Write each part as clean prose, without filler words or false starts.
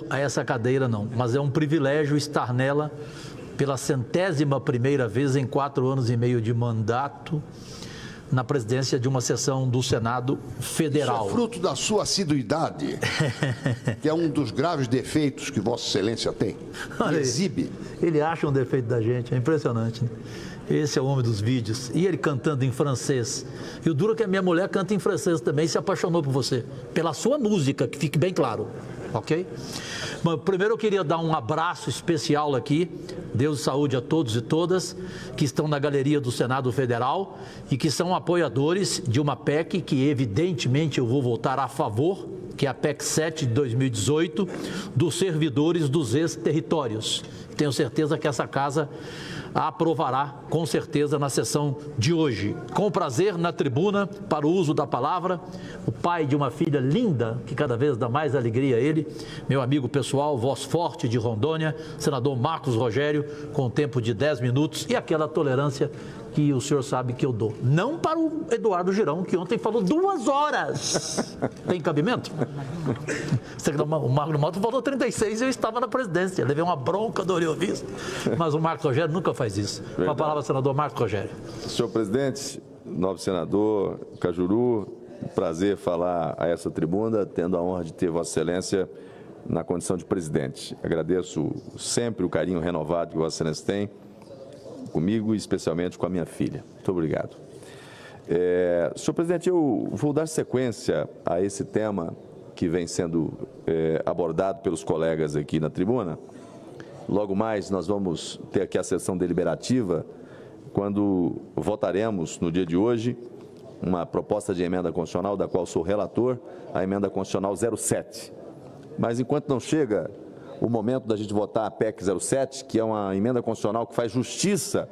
a essa cadeira, não, mas é um privilégio estar nela pela 101ª vez em 4 anos e meio de mandato, na presidência de uma sessão do Senado Federal. Isso é fruto da sua assiduidade, que é um dos graves defeitos que Vossa Excelência tem. Olha, exibe. Ele acha um defeito da gente, é impressionante, né? Esse é o homem dos vídeos. E ele cantando em francês. E o duro é que a minha mulher canta em francês também e se apaixonou por você. Pela sua música, que fique bem claro. Ok? Bom, primeiro eu queria dar um abraço especial aqui. Deus e saúde a todos e todas que estão na galeria do Senado Federal e que são apoiadores de uma PEC que evidentemente eu vou votar a favor, que é a PEC 7 de 2018, dos servidores dos ex-territórios. Tenho certeza que essa casa a aprovará, com certeza, na sessão de hoje. Com prazer, na tribuna, para o uso da palavra, o pai de uma filha linda, que cada vez dá mais alegria a ele, meu amigo pessoal, voz forte de Rondônia, senador Marcos Rogério, com tempo de 10 minutos e aquela tolerância que o senhor sabe que eu dou. Não para o Eduardo Girão, que ontem falou 2 horas. Tem cabimento? O Magno Malta falou 36 e eu estava na presidência. Levei uma bronca do Oriovisto, mas o Marcos Rogério nunca faz isso. Com a palavra, senador Marcos Rogério. Senhor presidente, nobre senador Cajuru, prazer falar a essa tribuna, tendo a honra de ter Vossa Excelência na condição de presidente. Agradeço sempre o carinho renovado que Vossa Excelência tem comigo e especialmente com a minha filha. Muito obrigado. Senhor presidente, eu vou dar sequência a esse tema que vem sendo abordado pelos colegas aqui na tribuna. Logo mais nós vamos ter aqui a sessão deliberativa, quando votaremos no dia de hoje uma proposta de emenda constitucional, da qual sou relator, a emenda constitucional 07. Mas enquanto não chega o momento da gente votar a PEC 07, que é uma emenda constitucional que faz justiça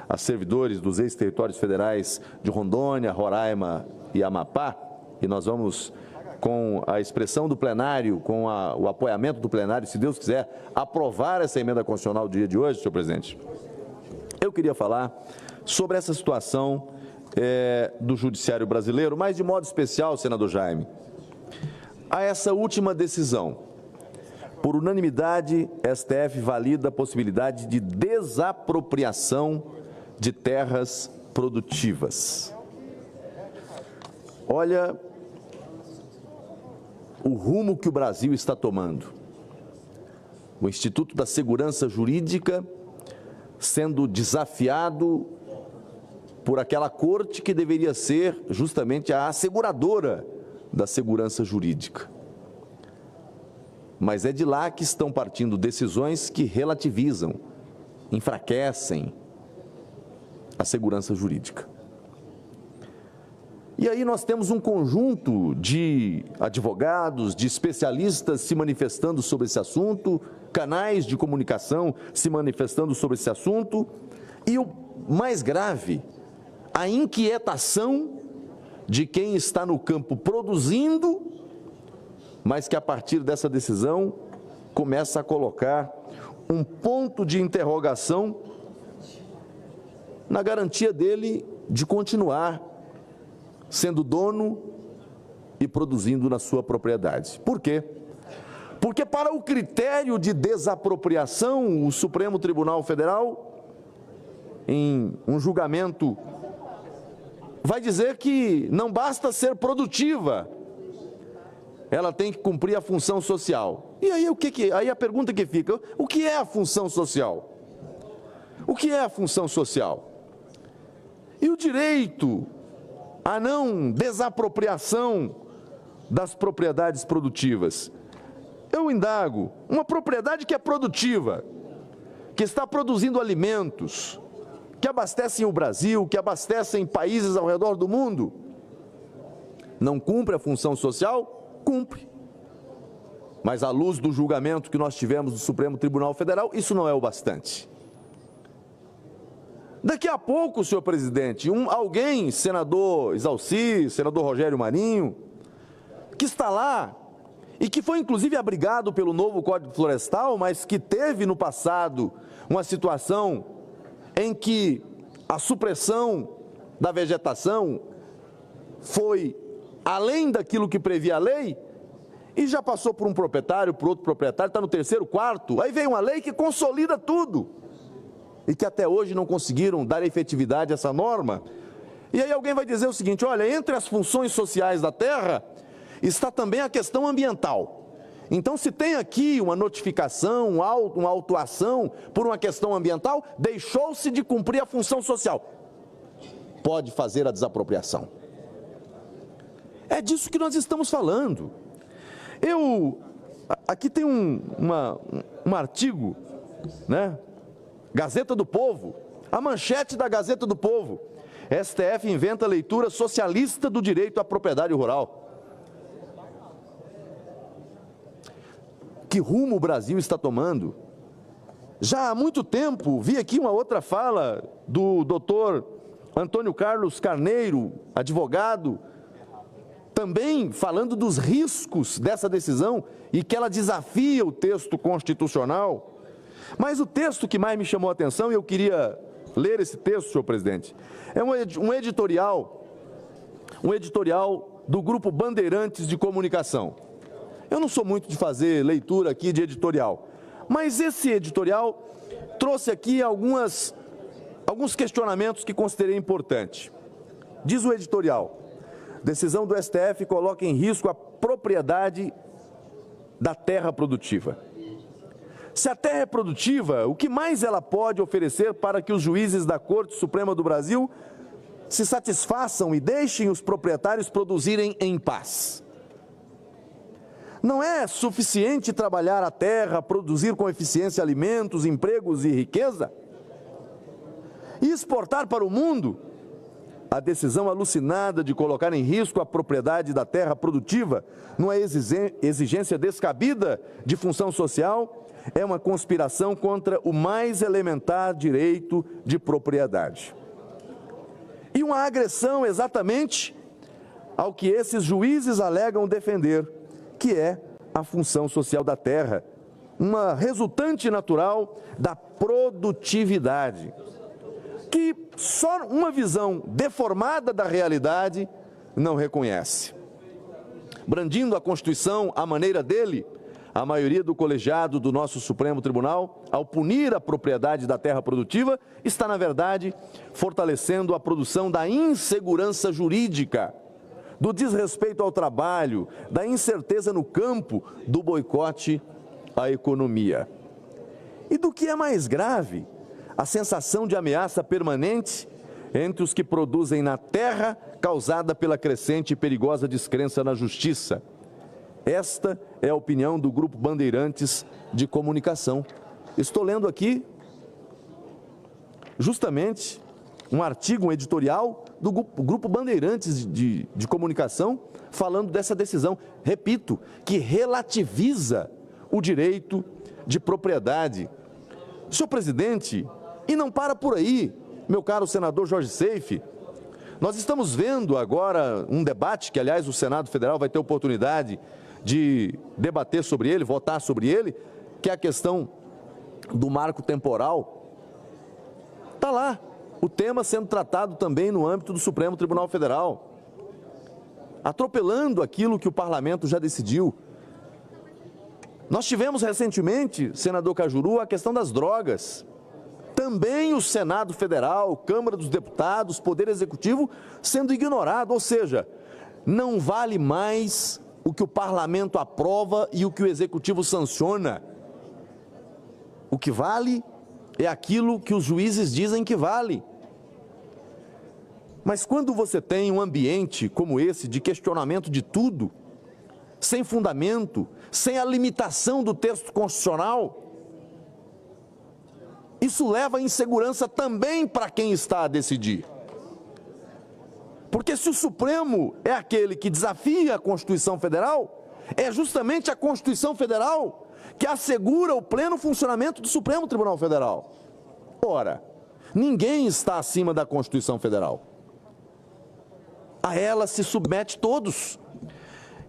a servidores dos ex-territórios federais de Rondônia, Roraima e Amapá, e nós vamos, com a expressão do plenário, com o apoiamento do plenário, se Deus quiser, aprovar essa emenda constitucional do dia de hoje, senhor presidente. Eu queria falar sobre essa situação do judiciário brasileiro, mas de modo especial, senador Jaime, a essa última decisão. Por unanimidade, STF valida a possibilidade de desapropriação de terras produtivas. Olha o rumo que o Brasil está tomando. O Instituto da Segurança Jurídica sendo desafiado por aquela corte que deveria ser justamente a asseguradora da segurança jurídica. Mas é de lá que estão partindo decisões que relativizam, enfraquecem a segurança jurídica. E aí nós temos um conjunto de advogados, de especialistas se manifestando sobre esse assunto, canais de comunicação se manifestando sobre esse assunto, e o mais grave, a inquietação de quem está no campo produzindo, mas que a partir dessa decisão começa a colocar um ponto de interrogação na garantia dele de continuar sendo dono e produzindo na sua propriedade. Por quê? Porque para o critério de desapropriação, o Supremo Tribunal Federal, em um julgamento, vai dizer que não basta ser produtiva, ela tem que cumprir a função social. E aí, aí a pergunta que fica, o que é a função social? O que é a função social? E o direito à não desapropriação das propriedades produtivas? Eu indago, uma propriedade que é produtiva, que está produzindo alimentos, que abastecem o Brasil, que abastecem países ao redor do mundo, não cumpre a função social? Cumpre. Mas à luz do julgamento que nós tivemos do Supremo Tribunal Federal, isso não é o bastante. Daqui a pouco, senhor presidente, alguém, senador Exalci, senador Rogério Marinho, que está lá e que foi inclusive abrigado pelo novo Código Florestal, mas que teve no passado uma situação em que a supressão da vegetação foi além daquilo que previa a lei, e já passou por um proprietário, por outro proprietário, está no terceiro, quarto, aí vem uma lei que consolida tudo, e que até hoje não conseguiram dar efetividade a essa norma. E aí alguém vai dizer o seguinte: olha, entre as funções sociais da terra está também a questão ambiental. Então, se tem aqui uma notificação, uma autuação por uma questão ambiental, deixou-se de cumprir a função social. Pode fazer a desapropriação. É disso que nós estamos falando. Aqui tem um artigo, né? Gazeta do Povo, a manchete da Gazeta do Povo: STF inventa leitura socialista do direito à propriedade rural. Que rumo o Brasil está tomando? Já há muito tempo, vi aqui uma outra fala do doutor Antônio Carlos Carneiro, advogado, também falando dos riscos dessa decisão e que ela desafia o texto constitucional. Mas o texto que mais me chamou a atenção, e eu queria ler esse texto, senhor presidente, é um editorial do Grupo Bandeirantes de Comunicação. Eu não sou muito de fazer leitura aqui de editorial, mas esse editorial trouxe aqui alguns questionamentos que considerei importante. Diz o editorial: decisão do STF coloca em risco a propriedade da terra produtiva. Se a terra é produtiva, o que mais ela pode oferecer para que os juízes da Corte Suprema do Brasil se satisfaçam e deixem os proprietários produzirem em paz? Não é suficiente trabalhar a terra, produzir com eficiência alimentos, empregos e riqueza? E exportar para o mundo? A decisão alucinada de colocar em risco a propriedade da terra produtiva numa exigência descabida de função social é uma conspiração contra o mais elementar direito de propriedade. E uma agressão exatamente ao que esses juízes alegam defender, que é a função social da terra, uma resultante natural da produtividade, que só uma visão deformada da realidade não reconhece. Brandindo a Constituição à maneira dele, a maioria do colegiado do nosso Supremo Tribunal, ao punir a propriedade da terra produtiva, está, na verdade, fortalecendo a produção da insegurança jurídica, do desrespeito ao trabalho, da incerteza no campo, do boicote à economia. E do que é mais grave, a sensação de ameaça permanente entre os que produzem na terra, causada pela crescente e perigosa descrença na justiça. Esta é a opinião do Grupo Bandeirantes de Comunicação. Estou lendo aqui, justamente, um artigo, um editorial do Grupo Bandeirantes de Comunicação, falando dessa decisão, repito, que relativiza o direito de propriedade. Senhor presidente, e não para por aí, meu caro senador Jorge Seife, nós estamos vendo agora um debate, que aliás o Senado Federal vai ter oportunidade de debater sobre ele, votar sobre ele, que é a questão do marco temporal. Está lá o tema sendo tratado também no âmbito do Supremo Tribunal Federal, atropelando aquilo que o parlamento já decidiu. Nós tivemos recentemente, senador Cajuru, a questão das drogas. Também o Senado Federal, Câmara dos Deputados, Poder Executivo sendo ignorado, ou seja, não vale mais o que o parlamento aprova e o que o Executivo sanciona. O que vale é aquilo que os juízes dizem que vale. Mas quando você tem um ambiente como esse, de questionamento de tudo, sem fundamento, sem a limitação do texto constitucional, isso leva à insegurança também para quem está a decidir. Porque se o Supremo é aquele que desafia a Constituição Federal, é justamente a Constituição Federal que assegura o pleno funcionamento do Supremo Tribunal Federal. Ora, ninguém está acima da Constituição Federal. A ela se submete todos.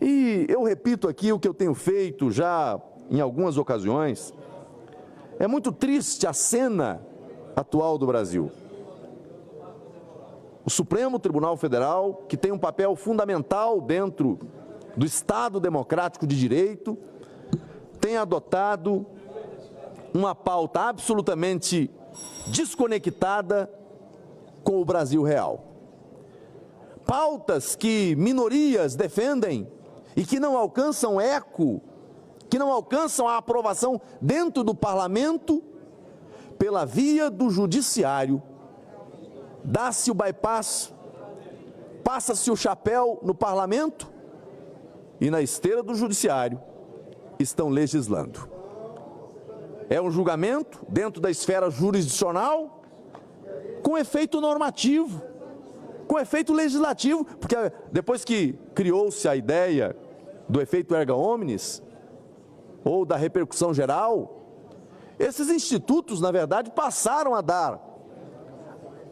E eu repito aqui o que eu tenho feito já em algumas ocasiões. É muito triste a cena atual do Brasil. O Supremo Tribunal Federal, que tem um papel fundamental dentro do Estado Democrático de Direito, tem adotado uma pauta absolutamente desconectada com o Brasil real. Pautas que minorias defendem e que não alcançam eco, que não alcançam a aprovação dentro do parlamento, pela via do judiciário. Dá-se o bypass, passa-se o chapéu no parlamento e na esteira do judiciário estão legislando. É um julgamento dentro da esfera jurisdicional com efeito normativo, com efeito legislativo, porque depois que criou-se a ideia do efeito erga omnes, ou da repercussão geral, esses institutos, na verdade, passaram a dar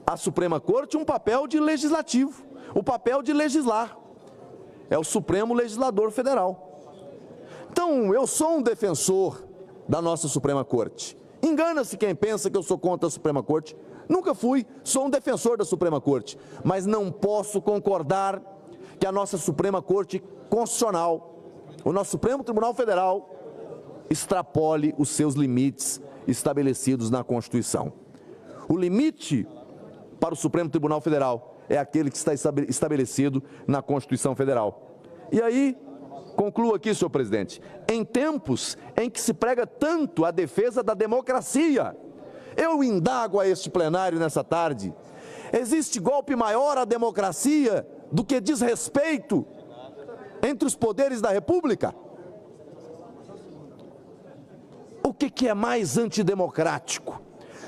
à Suprema Corte um papel de legislativo, o papel de legislar. É o Supremo Legislador Federal. Então, eu sou um defensor da nossa Suprema Corte. Engana-se quem pensa que eu sou contra a Suprema Corte. Nunca fui, sou um defensor da Suprema Corte, mas não posso concordar que a nossa Suprema Corte Constitucional, o nosso Supremo Tribunal Federal, extrapole os seus limites estabelecidos na Constituição. O limite para o Supremo Tribunal Federal é aquele que está estabelecido na Constituição Federal. E aí, concluo aqui, senhor presidente, em tempos em que se prega tanto a defesa da democracia, eu indago a este plenário nessa tarde, existe golpe maior à democracia do que desrespeito entre os poderes da República? O que é mais antidemocrático?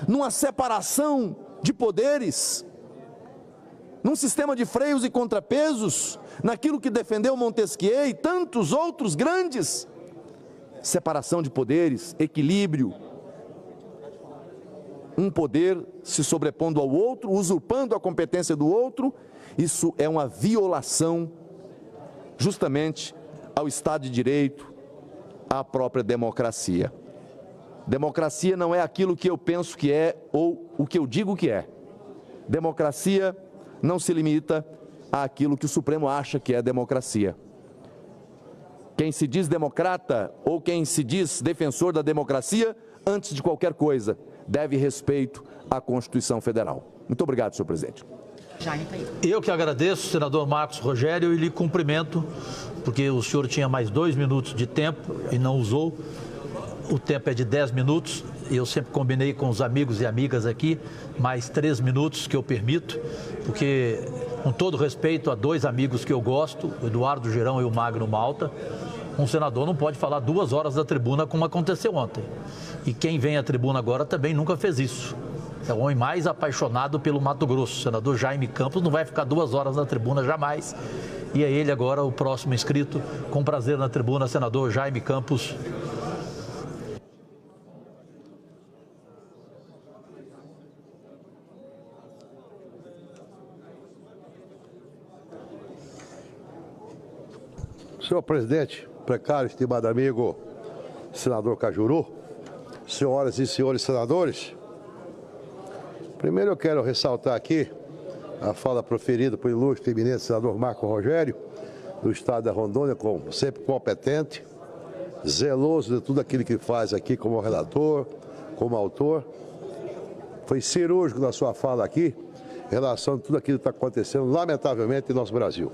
Numa separação de poderes, num sistema de freios e contrapesos, naquilo que defendeu Montesquieu e tantos outros grandes, separação de poderes, equilíbrio, um poder se sobrepondo ao outro, usurpando a competência do outro, isso é uma violação justamente ao Estado de Direito, à própria democracia. Democracia não é aquilo que eu penso que é ou o que eu digo que é. Democracia não se limita àquilo que o Supremo acha que é democracia. Quem se diz democrata ou quem se diz defensor da democracia, antes de qualquer coisa, deve respeito à Constituição Federal. Muito obrigado, senhor presidente. Eu que agradeço, senador Marcos Rogério, e lhe cumprimento, porque o senhor tinha mais 2 minutos de tempo e não usou. O tempo é de 10 minutos, e eu sempre combinei com os amigos e amigas aqui, mais 3 minutos que eu permito, porque, com todo respeito a 2 amigos que eu gosto, o Eduardo Girão e o Magno Malta, um senador não pode falar 2 horas da tribuna como aconteceu ontem. E quem vem à tribuna agora também nunca fez isso. É o homem mais apaixonado pelo Mato Grosso. O senador Jaime Campos não vai ficar 2 horas na tribuna jamais. E é ele agora o próximo inscrito. Com prazer na tribuna, senador Jaime Campos. Senhor presidente, precário, estimado amigo senador Cajuru, senhoras e senhores senadores, primeiro eu quero ressaltar aqui a fala proferida pelo ilustre e eminente senador Marco Rogério, do estado da Rondônia, sempre competente, zeloso de tudo aquilo que faz aqui como relator, como autor. Foi cirúrgico na sua fala aqui, em relação a tudo aquilo que está acontecendo, lamentavelmente, em nosso Brasil.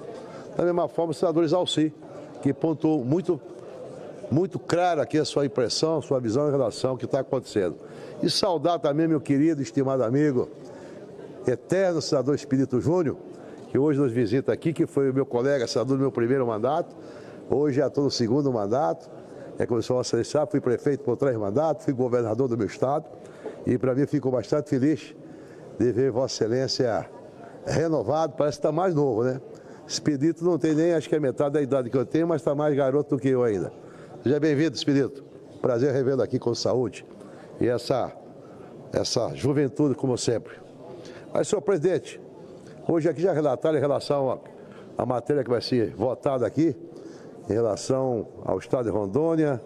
Da mesma forma, o senador Isalci, que pontuou muito claro aqui a sua impressão, a sua visão em relação ao que está acontecendo. E saudar também meu querido, estimado amigo, eterno senador Espírito Júnior, que hoje nos visita aqui, que foi o meu colega, senador do meu primeiro mandato, hoje já estou no 2º mandato, como senhor excelência, fui prefeito por 3 mandatos, fui governador do meu estado, e para mim fico bastante feliz de ver Vossa Excelência renovado, parece que está mais novo, né? Expedito não tem nem, acho que é metade da idade que eu tenho, mas está mais garoto do que eu ainda. Seja bem-vindo, Expedito. Prazer revê-lo aqui com saúde e essa juventude, como sempre. Mas, senhor presidente, hoje aqui já relataram em relação à matéria que vai ser votada aqui, em relação ao estado de Rondônia,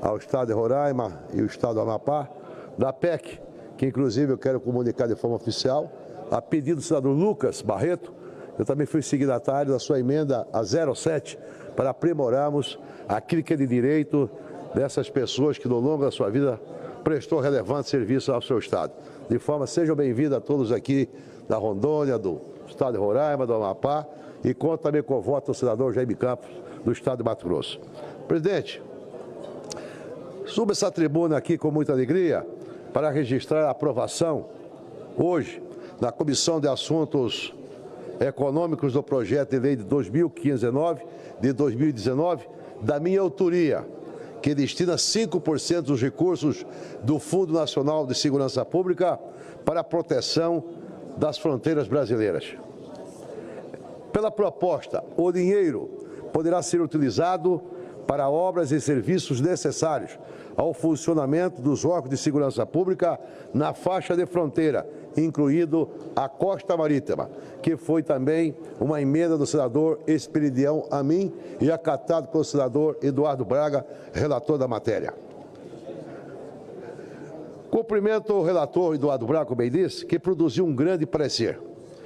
ao estado de Roraima e o estado do Amapá, da PEC, que inclusive eu quero comunicar de forma oficial, a pedido do senador Lucas Barreto. Eu também fui signatário da sua emenda a 07, para aprimorarmos aquilo que é de direito dessas pessoas que, ao longo da sua vida, prestou relevante serviço ao seu Estado. De forma, sejam bem-vindos a todos aqui da Rondônia, do Estado de Roraima, do Amapá, e conto também com o voto do senador Jaime Campos, do Estado de Mato Grosso. Presidente, subo essa tribuna aqui com muita alegria para registrar a aprovação, hoje, na Comissão de Assuntos Econômicos do Projeto de Lei de 2019, da minha autoria, que destina 5% dos recursos do Fundo Nacional de Segurança Pública para a proteção das fronteiras brasileiras. Pela proposta, o dinheiro poderá ser utilizado para obras e serviços necessários ao funcionamento dos órgãos de segurança pública na faixa de fronteira, incluído a costa marítima, que foi também uma emenda do senador Esperidião Amin e acatado pelo senador Eduardo Braga, relator da matéria. Cumprimento o relator Eduardo Braga, como bem disse, que produziu um grande parecer.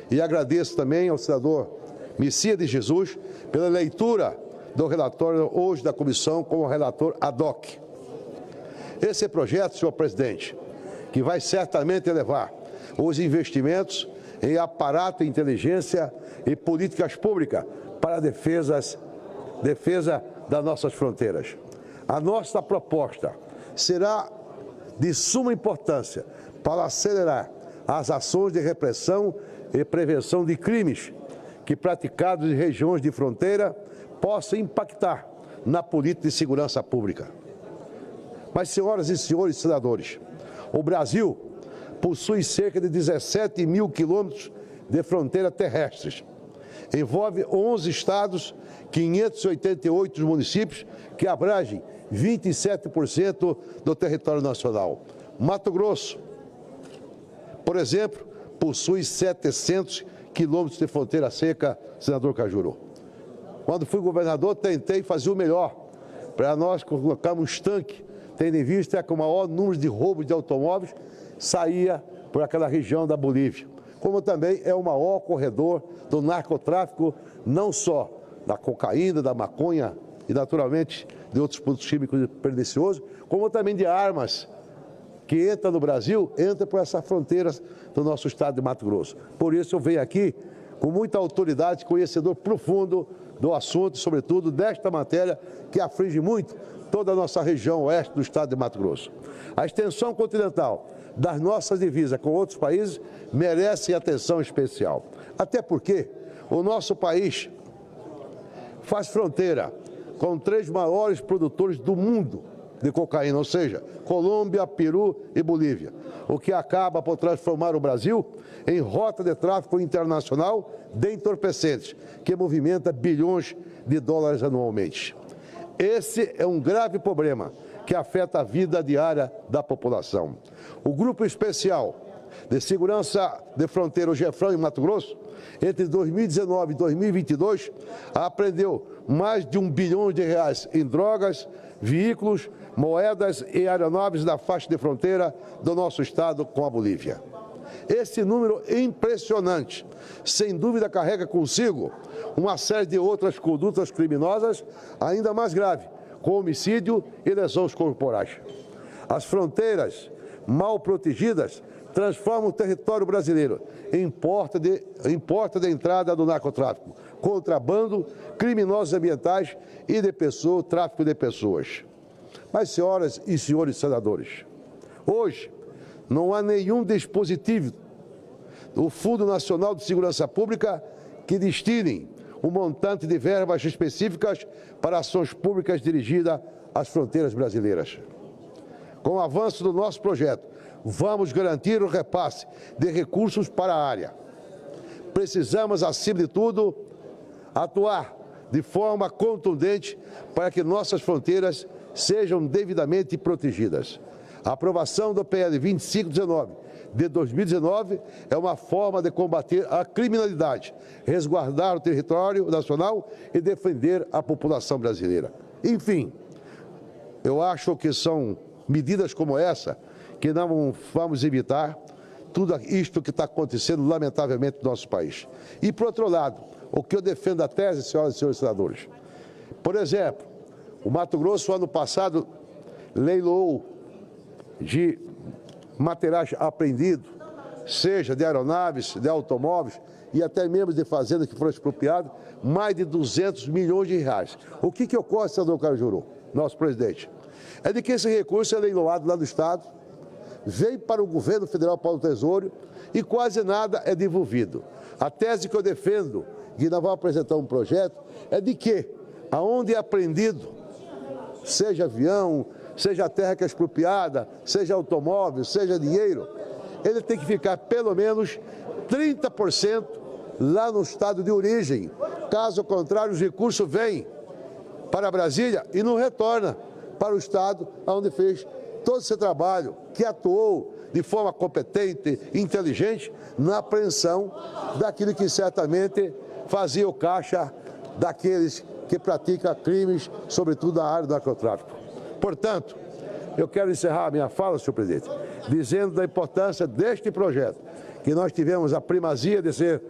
E agradeço também ao senador Messias de Jesus pela leitura do relatório hoje da comissão como relator ad hoc. Esse projeto, senhor presidente, que vai certamente elevar os investimentos em aparato de inteligência e políticas públicas para a defesa das nossas fronteiras. A nossa proposta será de suma importância para acelerar as ações de repressão e prevenção de crimes que, praticados em regiões de fronteira, possam impactar na política de segurança pública. Mas, senhoras e senhores senadores, o Brasil possui cerca de 17 mil quilômetros de fronteira terrestres. Envolve 11 estados, 588 municípios, que abrangem 27% do território nacional. Mato Grosso, por exemplo, possui 700 quilômetros de fronteira seca, senador Cajuru. Quando fui governador, tentei fazer o melhor para nós colocarmos tanque, tendo em vista que o maior número de roubos de automóveis saía por aquela região da Bolívia. Como também é o maior corredor do narcotráfico, não só da cocaína, da maconha e, naturalmente, de outros produtos químicos perniciosos, como também de armas que entra no Brasil, entra por essas fronteiras do nosso estado de Mato Grosso. Por isso eu venho aqui com muita autoridade, conhecedor profundo do assunto, sobretudo desta matéria que aflige muito toda a nossa região oeste do estado de Mato Grosso. A extensão continental das nossas divisas com outros países merece atenção especial. Até porque o nosso país faz fronteira com 3 maiores produtores do mundo de cocaína, ou seja, Colômbia, Peru e Bolívia, o que acaba por transformar o Brasil em rota de tráfico internacional de entorpecentes, que movimenta bilhões de dólares anualmente. Esse é um grave problema que afeta a vida diária da população. O Grupo Especial de Segurança de Fronteira, o GEFRAN, em Mato Grosso, entre 2019 e 2022, apreendeu mais de R$1 bilhão em drogas, veículos, moedas e aeronaves da faixa de fronteira do nosso estado com a Bolívia. Esse número é impressionante, sem dúvida carrega consigo uma série de outras condutas criminosas ainda mais graves, como homicídio e lesões corporais. As fronteiras mal protegidas transformam o território brasileiro em porta de entrada do narcotráfico, contrabando, criminosos ambientais e tráfico de pessoas. Mas, senhoras e senhores senadores, hoje não há nenhum dispositivo do Fundo Nacional de Segurança Pública que destine um montante de verbas específicas para ações públicas dirigidas às fronteiras brasileiras. Com o avanço do nosso projeto, vamos garantir o repasse de recursos para a área. Precisamos, acima de tudo, atuar de forma contundente para que nossas fronteiras sejam devidamente protegidas. A aprovação do PL 2519 de 2019 é uma forma de combater a criminalidade, resguardar o território nacional e defender a população brasileira. Enfim, eu acho que são medidas como essa que não vamos evitar tudo isto que está acontecendo, lamentavelmente, no nosso país. E, por outro lado, o que eu defendo a tese, senhoras e senhores senadores, Por exemplo, o Mato Grosso, ano passado, leiloou de materiais apreendidos, seja de aeronaves, de automóveis e até mesmo de fazendas que foram expropriadas, mais de 200 milhões de reais. O que ocorre, senador Cajuru, nosso presidente? É de que esse recurso é leiloado lá do Estado, vem para o governo federal, para o Tesouro, e quase nada é devolvido. A tese que eu defendo, e nós vamos apresentar um projeto, é de que, aonde é apreendido, seja avião, seja terra que é expropriada, seja automóvel, seja dinheiro, ele tem que ficar pelo menos 30% lá no estado de origem. Caso contrário, os recursos vêm para Brasília e não retorna para o estado onde fez todo esse trabalho, que atuou de forma competente, inteligente, na apreensão daquilo que certamente fazia o caixa daqueles que praticam crimes, sobretudo na área do narcotráfico. Portanto, eu quero encerrar a minha fala, senhor presidente, dizendo da importância deste projeto, que nós tivemos a primazia de ser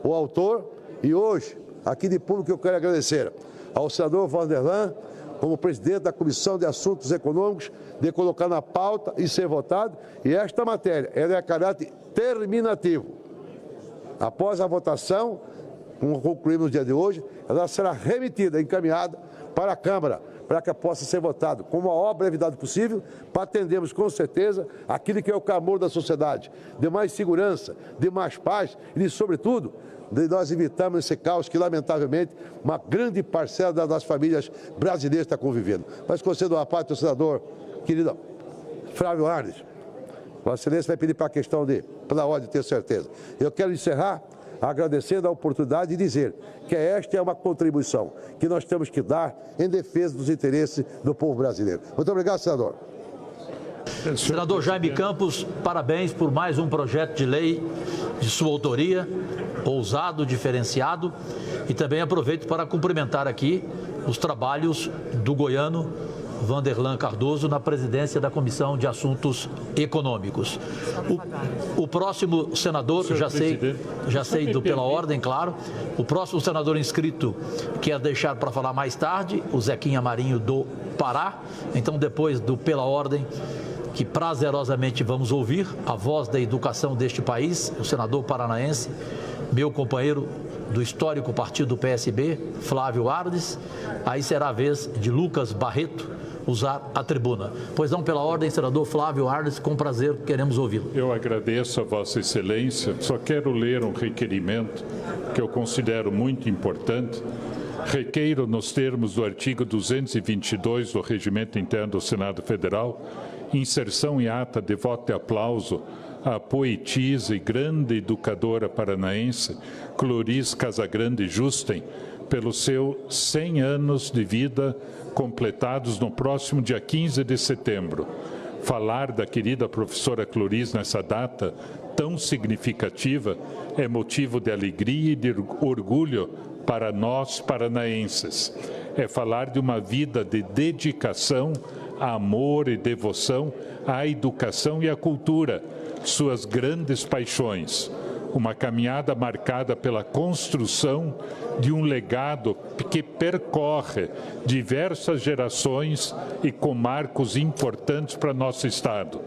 o autor, e hoje, aqui de público, eu quero agradecer ao senador Vanderlan, como presidente da Comissão de Assuntos Econômicos, de colocar na pauta e ser votado, e esta matéria, ela é a caráter terminativo. Após a votação, como concluímos no dia de hoje, ela será remetida, encaminhada para a Câmara, para que possa ser votado com a maior brevidade possível, para atendermos com certeza aquilo que é o clamor da sociedade, de mais segurança, de mais paz e, sobretudo, de nós evitamos esse caos que, lamentavelmente, uma grande parcela das famílias brasileiras está convivendo. Mas, concedo a parte do senador, querido Flávio Arnes, Vossa Excelência vai pedir para a questão pela ordem, tenho certeza. Eu quero encerrar agradecendo a oportunidade de dizer que esta é uma contribuição que nós temos que dar em defesa dos interesses do povo brasileiro. Muito obrigado, senador. Senador Jaime Campos, parabéns por mais um projeto de lei de sua autoria, ousado, diferenciado, e também aproveito para cumprimentar aqui os trabalhos do goiano Vanderlan Cardoso na presidência da Comissão de Assuntos Econômicos. O próximo senador, já sei pela ordem, claro, o próximo senador inscrito quer deixar para falar mais tarde, o Zequinha Marinho do Pará. Então, depois do pela ordem, que prazerosamente vamos ouvir a voz da educação deste país, o senador paranaense, meu companheiro do histórico partido do PSB, Flávio Arnes. Aí será a vez de Lucas Barreto usar a tribuna. Pois não, pela ordem, senador Flávio Arnes, com prazer, queremos ouvi-lo. Eu agradeço a Vossa Excelência, só quero ler um requerimento que eu considero muito importante. Requeiro, nos termos do artigo 222 do Regimento Interno do Senado Federal, inserção em ata de voto e aplauso à poetisa e grande educadora paranaense Cloris Casagrande Justen, pelos seus 100 anos de vida completados no próximo dia 15 de setembro. Falar da querida professora Cloris nessa data tão significativa é motivo de alegria e de orgulho para nós paranaenses. É falar de uma vida de dedicação, amor e devoção à educação e à cultura, suas grandes paixões. Uma caminhada marcada pela construção de um legado que percorre diversas gerações e com marcos importantes para nosso Estado.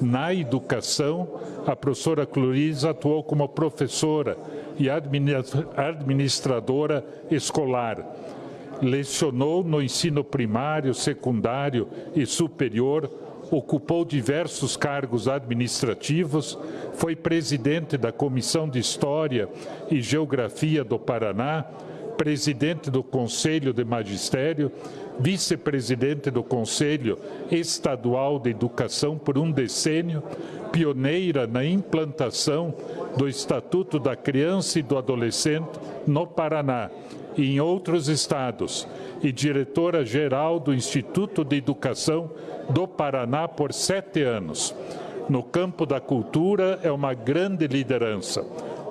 Na educação, a professora Cloris atuou como professora e administradora escolar. Lecionou no ensino primário, secundário e superior, ocupou diversos cargos administrativos, foi presidente da Comissão de História e Geografia do Paraná, presidente do Conselho de Magistério, vice-presidente do Conselho Estadual de Educação por um decênio, pioneira na implantação do Estatuto da Criança e do Adolescente no Paraná e em outros estados, e diretora-geral do Instituto de Educação do Paraná por 7 anos. No campo da cultura, é uma grande liderança.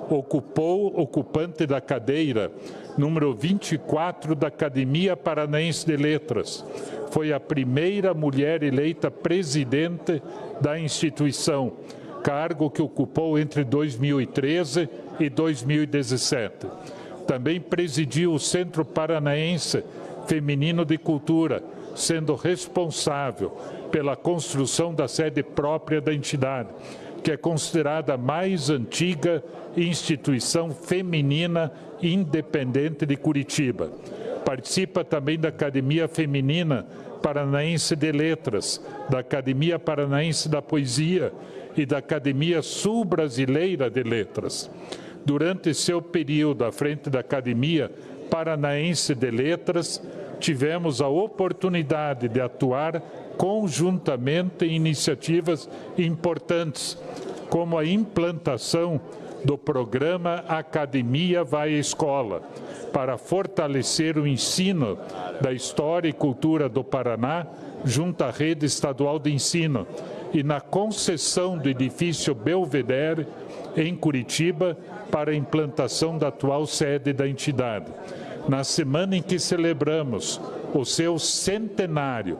Ocupante da cadeira número 24 da Academia Paranaense de Letras. Foi a primeira mulher eleita presidente da instituição, cargo que ocupou entre 2013 e 2017. Também presidiu o Centro Paranaense Feminino de Cultura, sendo responsável pela construção da sede própria da entidade, que é considerada a mais antiga instituição feminina independente de Curitiba. Participa também da Academia Feminina Paranaense de Letras, da Academia Paranaense da Poesia e da Academia Sul-Brasileira de Letras. Durante seu período à frente da Academia Paranaense de Letras, tivemos a oportunidade de atuar conjuntamente em iniciativas importantes, como a implantação do programa Academia Vai à Escola, para fortalecer o ensino da história e cultura do Paraná junto à rede estadual de ensino e na concessão do edifício Belvedere, em Curitiba, para a implantação da atual sede da entidade. Na semana em que celebramos o seu centenário,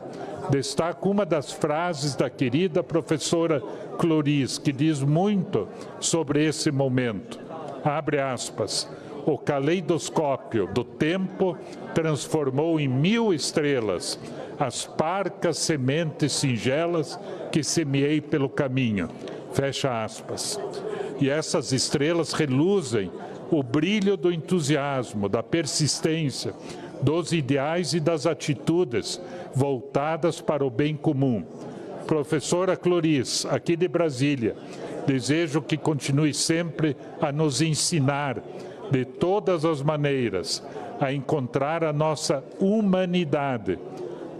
destaco uma das frases da querida professora Cloris, que diz muito sobre esse momento. Abre aspas. O caleidoscópio do tempo transformou em 1000 estrelas as parcas sementes singelas que semeei pelo caminho. Fecha aspas. E essas estrelas reluzem o brilho do entusiasmo, da persistência, dos ideais e das atitudes voltadas para o bem comum. Professora Cloris, aqui de Brasília, desejo que continue sempre a nos ensinar de todas as maneiras a encontrar a nossa humanidade.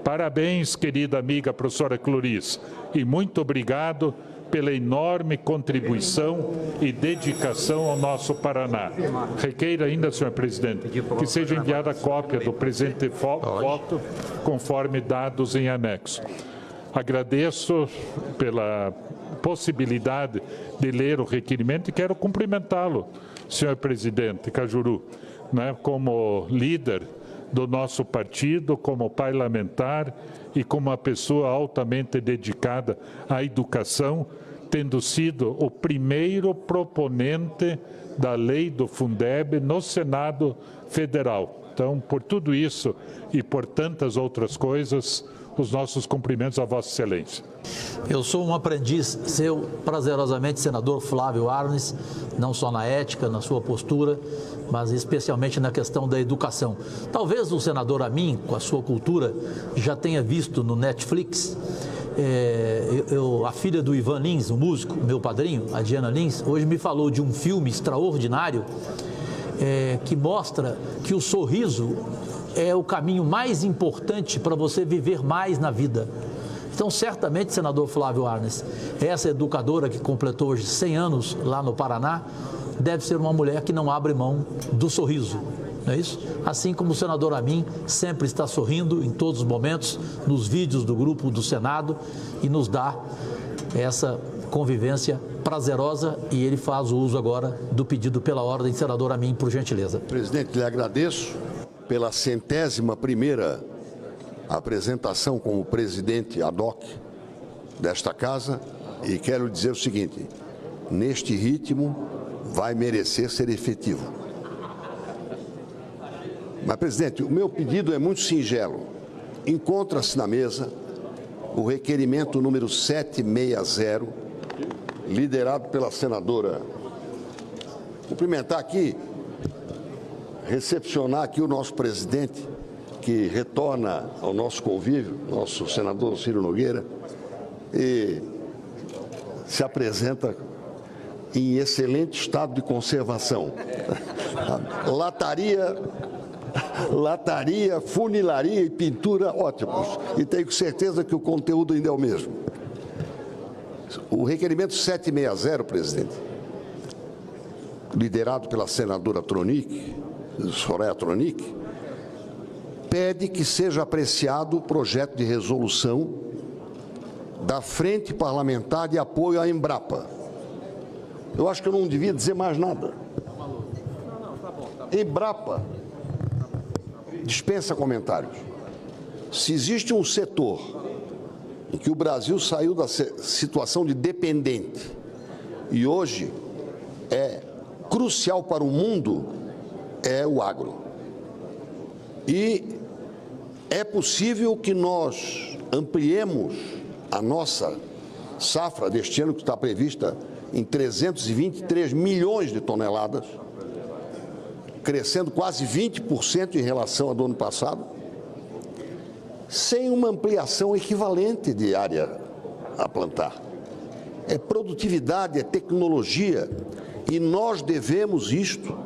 Parabéns, querida amiga professora Cloris, e muito obrigado pela enorme contribuição e dedicação ao nosso Paraná. Requeiro ainda, senhor presidente, que seja enviada a cópia do presente voto, conforme dados em anexo. Agradeço pela possibilidade de ler o requerimento e quero cumprimentá-lo, senhor presidente Cajuru, né, como líder do nosso partido, como parlamentar e como uma pessoa altamente dedicada à educação, tendo sido o primeiro proponente da lei do Fundeb no Senado Federal. Então, por tudo isso e por tantas outras coisas, os nossos cumprimentos a Vossa Excelência. Eu sou um aprendiz seu, prazerosamente, senador Flávio Arnes, não só na ética, na sua postura, mas especialmente na questão da educação. Talvez o senador Amin, com a sua cultura, já tenha visto no Netflix, a filha do Ivan Lins, o músico, meu padrinho, a Diana Lins, hoje me falou de um filme extraordinário que mostra que o sorriso é o caminho mais importante para você viver mais na vida. Então, certamente, senador Flávio Arnes, essa educadora que completou hoje 100 anos lá no Paraná, deve ser uma mulher que não abre mão do sorriso, não é isso? Assim como o senador Amin sempre está sorrindo em todos os momentos, nos vídeos do grupo do Senado, e nos dá essa convivência prazerosa, e ele faz o uso agora do pedido pela ordem. Senador Amin, por gentileza. Presidente, lhe agradeço pela 101ª apresentação como presidente ad hoc desta casa, e quero dizer o seguinte: neste ritmo vai merecer ser efetivo. Mas, presidente, o meu pedido é muito singelo. Encontra-se na mesa o requerimento número 760, liderado pela senadora. Cumprimentar aqui, recepcionar aqui o nosso presidente, que retorna ao nosso convívio, nosso senador Ciro Nogueira, e se apresenta em excelente estado de conservação. Lataria, funilaria e pintura ótimos. E tenho certeza que o conteúdo ainda é o mesmo. O requerimento 760, presidente, liderado pela senadora Soraya Tronic, pede que seja apreciado o projeto de resolução da Frente Parlamentar de Apoio à Embrapa. Eu acho que eu não devia dizer mais nada. Embrapa dispensa comentários. Se existe um setor em que o Brasil saiu da situação de dependente e hoje é crucial para o mundo, é o agro. E é possível que nós ampliemos a nossa safra deste ano, que está prevista em 323 milhões de toneladas, crescendo quase 20% em relação ao do ano passado, sem uma ampliação equivalente de área a plantar. É produtividade, é tecnologia, e nós devemos isto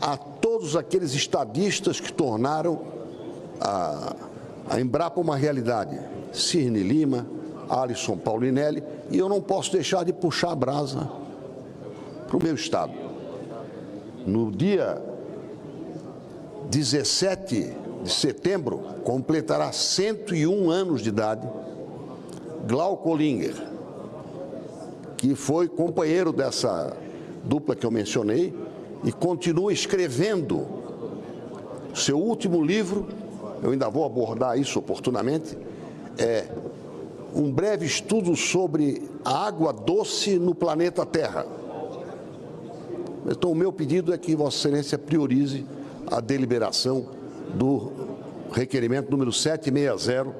a todos aqueles estadistas que tornaram a Embrapa uma realidade. Cirne Lima, Alisson Paulinelli, e eu não posso deixar de puxar a brasa para o meu estado. No dia 17 de setembro, completará 101 anos de idade Glauco Olinger, que foi companheiro dessa dupla que eu mencionei e continua escrevendo seu último livro. Eu ainda vou abordar isso oportunamente, é um breve estudo sobre a água doce no planeta Terra. Então, o meu pedido é que Vossa Excelência priorize a deliberação do requerimento número 760,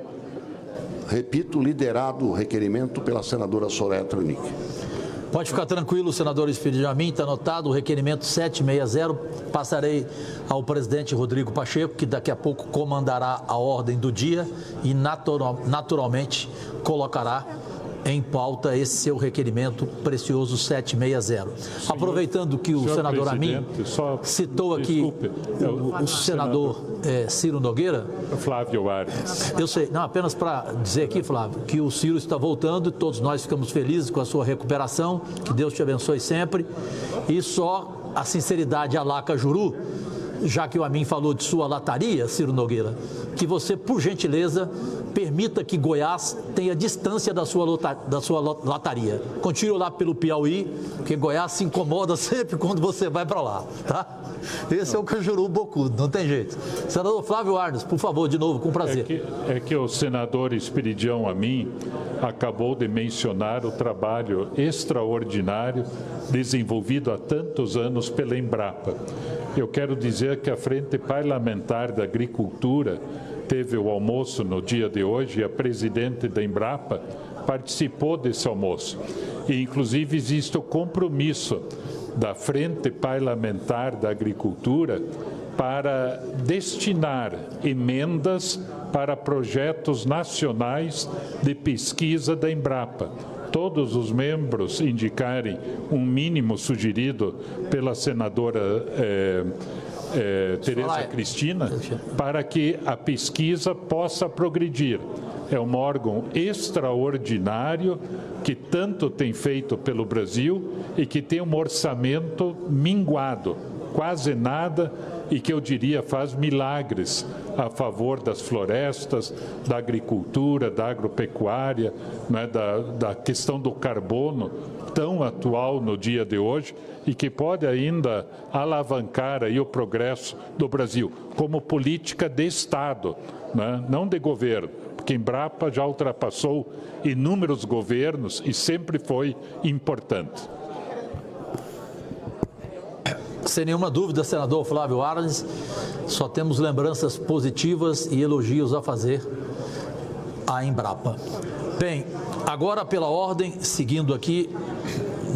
repito, liderado o requerimento pela senadora Soraya Tronic. Pode ficar tranquilo, senador Espírito Jamin, está anotado o requerimento 760. Passarei ao presidente Rodrigo Pacheco, que daqui a pouco comandará a ordem do dia e naturalmente colocará em pauta esse seu requerimento precioso 760. Aproveitando que o senador Amin citou aqui o senador Ciro Nogueira. Flávio Arnes. Eu sei, não, apenas para dizer aqui, Flávio, que o Ciro está voltando, todos nós ficamos felizes com a sua recuperação, que Deus te abençoe sempre, e só a sinceridade a lá Cajuru, já que o Amin falou de sua lataria, Ciro Nogueira, que você, por gentileza, permita que Goiás tenha distância da sua lataria. Continue lá pelo Piauí, porque Goiás se incomoda sempre quando você vai para lá, tá? Esse é o Cajuru bocudo, não tem jeito. Senador Flávio Arnes, por favor, de novo, com prazer. É que o senador Espiridião Amin acabou de mencionar o trabalho extraordinário desenvolvido há tantos anos pela Embrapa. Eu quero dizer que a Frente Parlamentar da Agricultura teve o almoço no dia de hoje e a presidente da Embrapa participou desse almoço. E, inclusive, existe o compromisso da Frente Parlamentar da Agricultura para destinar emendas para projetos nacionais de pesquisa da Embrapa. Todos os membros indicarem um mínimo sugerido pela senadora Tereza Cristina, para que a pesquisa possa progredir. É um órgão extraordinário que tanto tem feito pelo Brasil e que tem um orçamento minguado, quase nada, e que eu diria faz milagres a favor das florestas, da agricultura, da agropecuária, né, da questão do carbono, tão atual no dia de hoje e que pode ainda alavancar aí o progresso do Brasil, como política de Estado, né, não de governo, porque a Embrapa já ultrapassou inúmeros governos e sempre foi importante. Sem nenhuma dúvida, senador Flávio Arnes, só temos lembranças positivas e elogios a fazer à Embrapa. Bem, agora pela ordem, seguindo aqui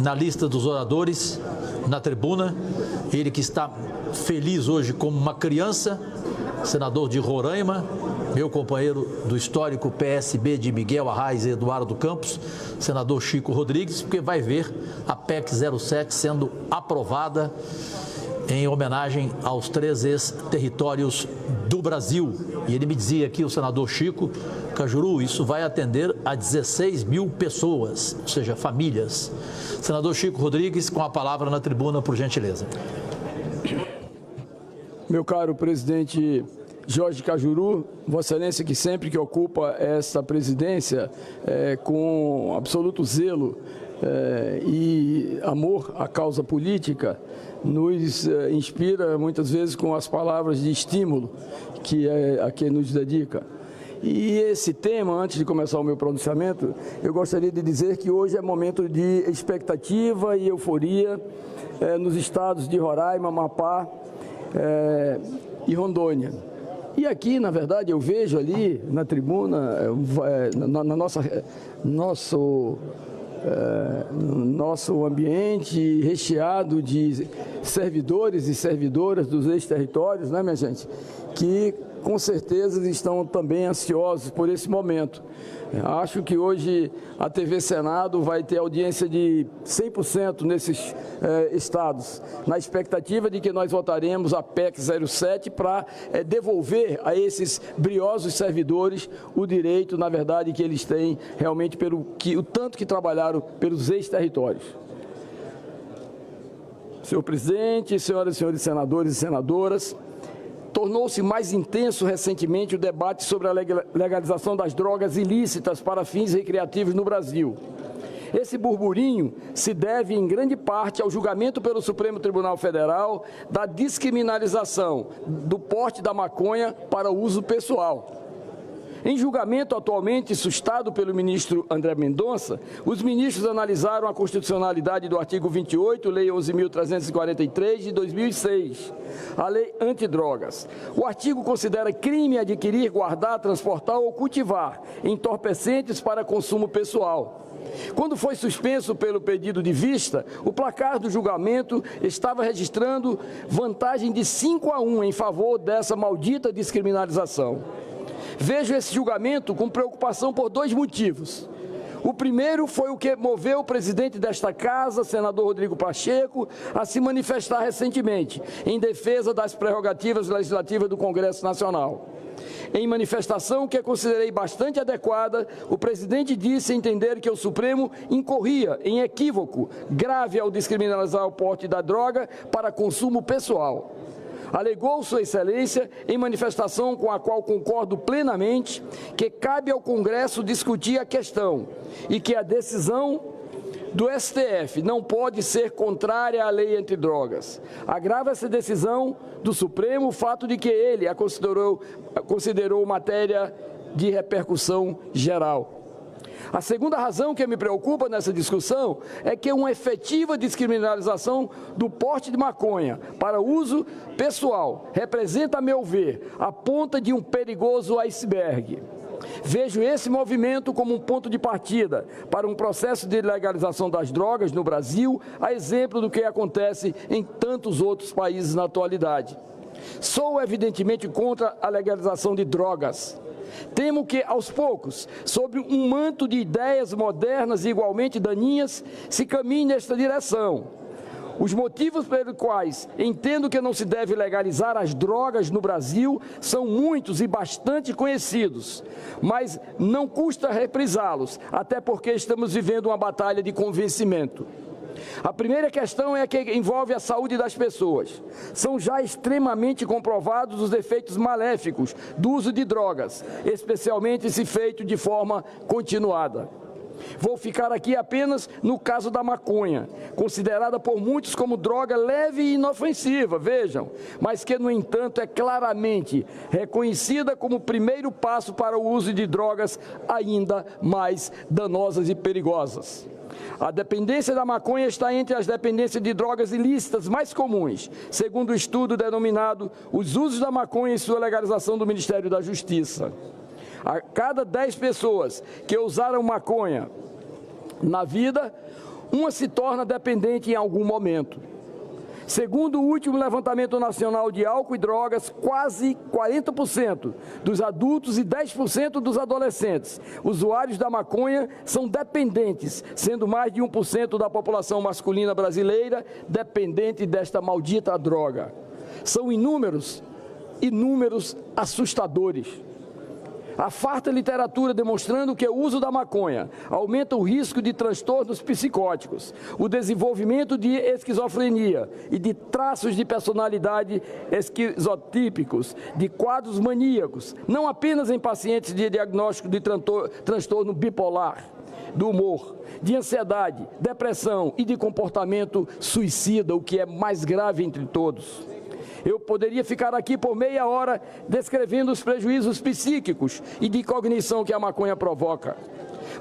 na lista dos oradores, na tribuna, ele que está feliz hoje como uma criança, senador de Roraima, meu companheiro do histórico PSB de Miguel Arraes e Eduardo Campos, senador Chico Rodrigues, porque vai ver a PEC 07 sendo aprovada em homenagem aos 3 ex-territórios do Brasil. E ele me dizia aqui, o senador Chico, Cajuru, isso vai atender a 16 mil pessoas, ou seja, famílias. Senador Chico Rodrigues, com a palavra na tribuna, por gentileza. Meu caro presidente Jorge Cajuru, Vossa Excelência, que sempre que ocupa essa presidência com absoluto zelo e amor à causa política, nos inspira muitas vezes com as palavras de estímulo a que nos dedica. E esse tema, antes de começar o meu pronunciamento, eu gostaria de dizer que hoje é momento de expectativa e euforia nos estados de Roraima, Amapá e Rondônia. E aqui, na verdade, eu vejo ali na tribuna, nosso ambiente recheado de servidores e servidoras dos ex-territórios, né, minha gente, que com certeza estão também ansiosos por esse momento. Acho que hoje a TV Senado vai ter audiência de 100% nesses estados, na expectativa de que nós votaremos a PEC 07 para devolver a esses briosos servidores o direito, na verdade, que eles têm realmente o tanto que trabalharam pelos ex-territórios. Senhor presidente, senhoras e senhores senadores e senadoras, tornou-se mais intenso recentemente o debate sobre a legalização das drogas ilícitas para fins recreativos no Brasil. Esse burburinho se deve, em grande parte, ao julgamento pelo Supremo Tribunal Federal da descriminalização do porte da maconha para uso pessoal. Em julgamento atualmente sustado pelo ministro André Mendonça, os ministros analisaram a constitucionalidade do artigo 28, Lei 11.343, de 2006, a Lei Antidrogas. O artigo considera crime adquirir, guardar, transportar ou cultivar entorpecentes para consumo pessoal. Quando foi suspenso pelo pedido de vista, o placar do julgamento estava registrando vantagem de 5-1 em favor dessa maldita descriminalização. Vejo esse julgamento com preocupação por dois motivos. O primeiro foi o que moveu o presidente desta casa, senador Rodrigo Pacheco, a se manifestar recentemente em defesa das prerrogativas legislativas do Congresso Nacional. Em manifestação que considerei bastante adequada, o presidente disse entender que o Supremo incorria em equívoco grave ao descriminalizar o porte da droga para consumo pessoal. Alegou Sua Excelência, em manifestação com a qual concordo plenamente, que cabe ao Congresso discutir a questão e que a decisão do STF não pode ser contrária à lei antidrogas. Agrava essa decisão do Supremo o fato de que ele a considerou matéria de repercussão geral. A segunda razão que me preocupa nessa discussão é que uma efetiva descriminalização do porte de maconha para uso pessoal representa, a meu ver, a ponta de um perigoso iceberg. Vejo esse movimento como um ponto de partida para um processo de legalização das drogas no Brasil, a exemplo do que acontece em tantos outros países na atualidade. Sou evidentemente contra a legalização de drogas. Temo que, aos poucos, sob um manto de ideias modernas e igualmente daninhas, se caminhe nesta direção. Os motivos pelos quais entendo que não se deve legalizar as drogas no Brasil são muitos e bastante conhecidos, mas não custa reprisá-los, até porque estamos vivendo uma batalha de convencimento. A primeira questão é a que envolve a saúde das pessoas. São já extremamente comprovados os efeitos maléficos do uso de drogas, especialmente se feito de forma continuada. Vou ficar aqui apenas no caso da maconha, considerada por muitos como droga leve e inofensiva, vejam, mas que, no entanto, é claramente reconhecida como o primeiro passo para o uso de drogas ainda mais danosas e perigosas. A dependência da maconha está entre as dependências de drogas ilícitas mais comuns, segundo o estudo denominado Os Usos da Maconha e Sua Legalização do Ministério da Justiça. A cada 10 pessoas que usaram maconha na vida, uma se torna dependente em algum momento. Segundo o último levantamento nacional de álcool e drogas, quase 40% dos adultos e 10% dos adolescentes usuários da maconha são dependentes, sendo mais de 1% da população masculina brasileira dependente desta maldita droga. São inúmeros assustadores. A farta literatura demonstrando que o uso da maconha aumenta o risco de transtornos psicóticos, o desenvolvimento de esquizofrenia e de traços de personalidade esquizotípicos, de quadros maníacos, não apenas em pacientes de diagnóstico de transtorno bipolar, do humor, de ansiedade, depressão e de comportamento suicida, o que é mais grave entre todos. Eu poderia ficar aqui por meia hora descrevendo os prejuízos psíquicos e de cognição que a maconha provoca.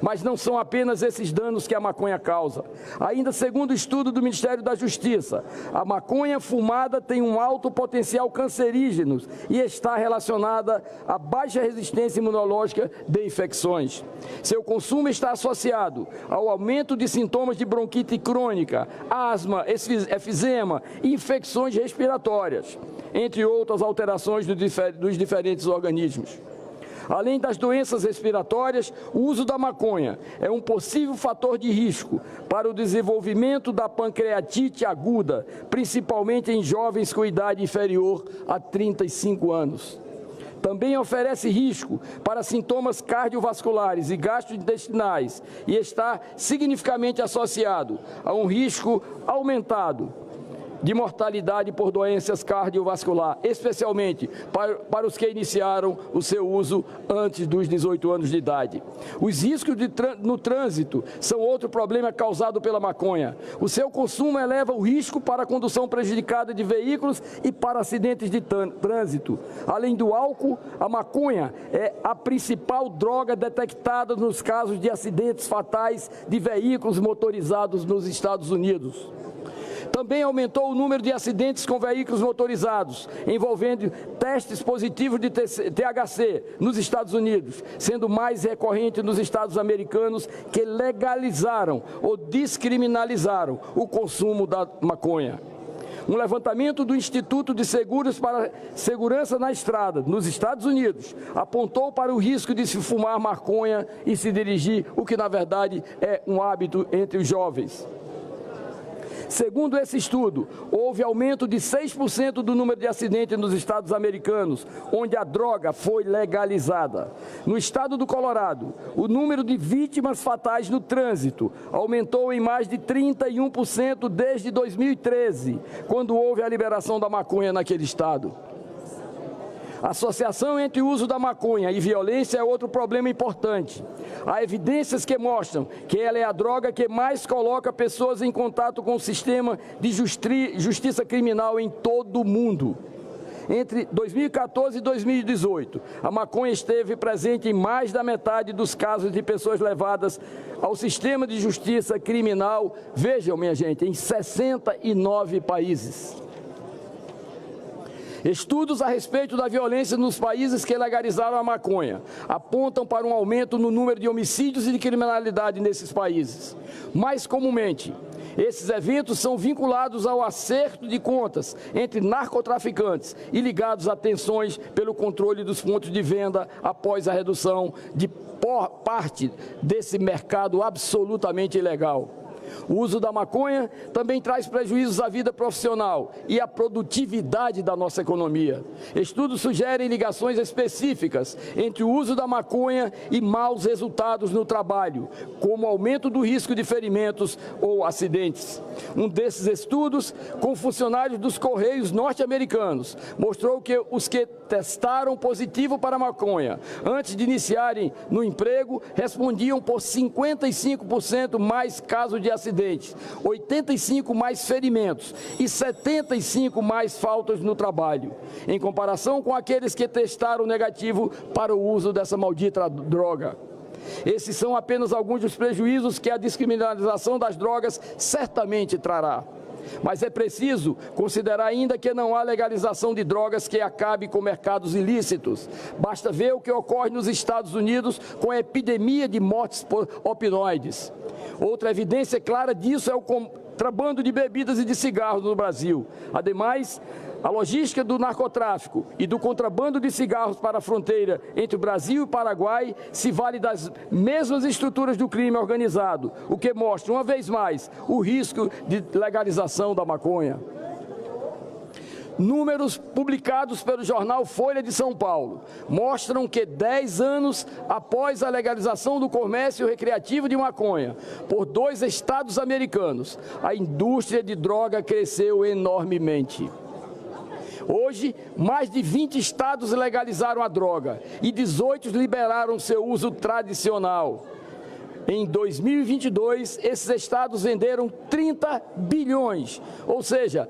Mas não são apenas esses danos que a maconha causa. Ainda segundo o estudo do Ministério da Justiça, a maconha fumada tem um alto potencial cancerígeno e está relacionada à baixa resistência imunológica de infecções. Seu consumo está associado ao aumento de sintomas de bronquite crônica, asma, efizema e infecções respiratórias, entre outras alterações dos diferentes organismos. Além das doenças respiratórias, o uso da maconha é um possível fator de risco para o desenvolvimento da pancreatite aguda, principalmente em jovens com idade inferior a 35 anos. Também oferece risco para sintomas cardiovasculares e gastrointestinais e está significativamente associado a um risco aumentado de mortalidade por doenças cardiovasculares, especialmente para os que iniciaram o seu uso antes dos 18 anos de idade. Os riscos no trânsito são outro problema causado pela maconha. O seu consumo eleva o risco para a condução prejudicada de veículos e para acidentes de trânsito. Além do álcool, a maconha é a principal droga detectada nos casos de acidentes fatais de veículos motorizados nos Estados Unidos. Também aumentou o número de acidentes com veículos motorizados, envolvendo testes positivos de THC nos Estados Unidos, sendo mais recorrente nos Estados americanos, que legalizaram ou descriminalizaram o consumo da maconha. Um levantamento do Instituto de Seguros para Segurança na Estrada, nos Estados Unidos, apontou para o risco de se fumar maconha e se dirigir, o que na verdade é um hábito entre os jovens. Segundo esse estudo, houve aumento de 6% do número de acidentes nos estados americanos, onde a droga foi legalizada. No estado do Colorado, o número de vítimas fatais no trânsito aumentou em mais de 31% desde 2013, quando houve a liberação da maconha naquele estado. A associação entre o uso da maconha e violência é outro problema importante. Há evidências que mostram que ela é a droga que mais coloca pessoas em contato com o sistema de justiça criminal em todo o mundo. Entre 2014 e 2018, a maconha esteve presente em mais da metade dos casos de pessoas levadas ao sistema de justiça criminal, vejam, minha gente, em 69 países. Estudos a respeito da violência nos países que legalizaram a maconha apontam para um aumento no número de homicídios e de criminalidade nesses países. Mais comumente, esses eventos são vinculados ao acerto de contas entre narcotraficantes e ligados a tensões pelo controle dos pontos de venda após a redução de parte desse mercado absolutamente ilegal. O uso da maconha também traz prejuízos à vida profissional e à produtividade da nossa economia. Estudos sugerem ligações específicas entre o uso da maconha e maus resultados no trabalho, como aumento do risco de ferimentos ou acidentes. Um desses estudos, com funcionários dos Correios norte-americanos, mostrou que os que testaram positivo para a maconha antes de iniciarem no emprego respondiam por 55% mais casos de acidentes, 85 mais ferimentos e 75 mais faltas no trabalho, em comparação com aqueles que testaram negativo para o uso dessa maldita droga. Esses são apenas alguns dos prejuízos que a descriminalização das drogas certamente trará. Mas é preciso considerar ainda que não há legalização de drogas que acabe com mercados ilícitos. Basta ver o que ocorre nos Estados Unidos com a epidemia de mortes por opioides. Outra evidência clara disso é o contrabando de bebidas e de cigarros no Brasil. Ademais, a logística do narcotráfico e do contrabando de cigarros para a fronteira entre o Brasil e o Paraguai se vale das mesmas estruturas do crime organizado, o que mostra, uma vez mais, o risco de legalização da maconha. Números publicados pelo jornal Folha de São Paulo mostram que 10 anos após a legalização do comércio recreativo de maconha por 2 estados americanos, a indústria de droga cresceu enormemente. Hoje, mais de 20 estados legalizaram a droga e 18 liberaram seu uso tradicional. Em 2022, esses estados venderam 30 bilhões, ou seja,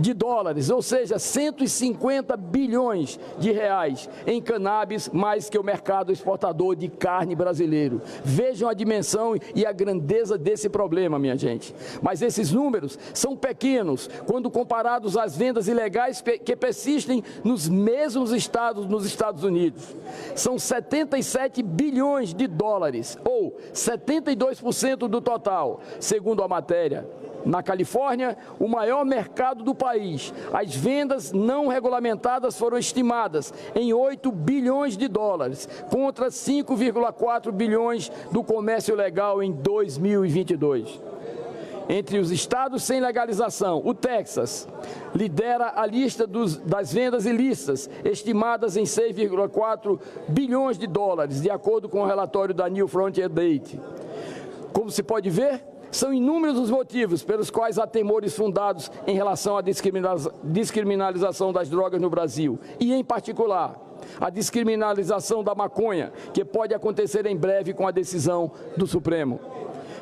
de dólares, ou seja, 150 bilhões de reais em cannabis, mais que o mercado exportador de carne brasileiro. Vejam a dimensão e a grandeza desse problema, minha gente. Mas esses números são pequenos quando comparados às vendas ilegais que persistem nos mesmos estados nos Estados Unidos. São 77 bilhões de dólares, ou 72% do total, segundo a matéria. Na Califórnia, o maior mercado do país, as vendas não regulamentadas foram estimadas em 8 bilhões de dólares, contra 5,4 bilhões do comércio legal em 2022. Entre os estados sem legalização, o Texas lidera a lista das vendas ilícitas, estimadas em 6,4 bilhões de dólares, de acordo com o relatório da New Frontier Data. Como se pode ver, são inúmeros os motivos pelos quais há temores fundados em relação à descriminalização das drogas no Brasil, e, em particular, a descriminalização da maconha, que pode acontecer em breve com a decisão do Supremo.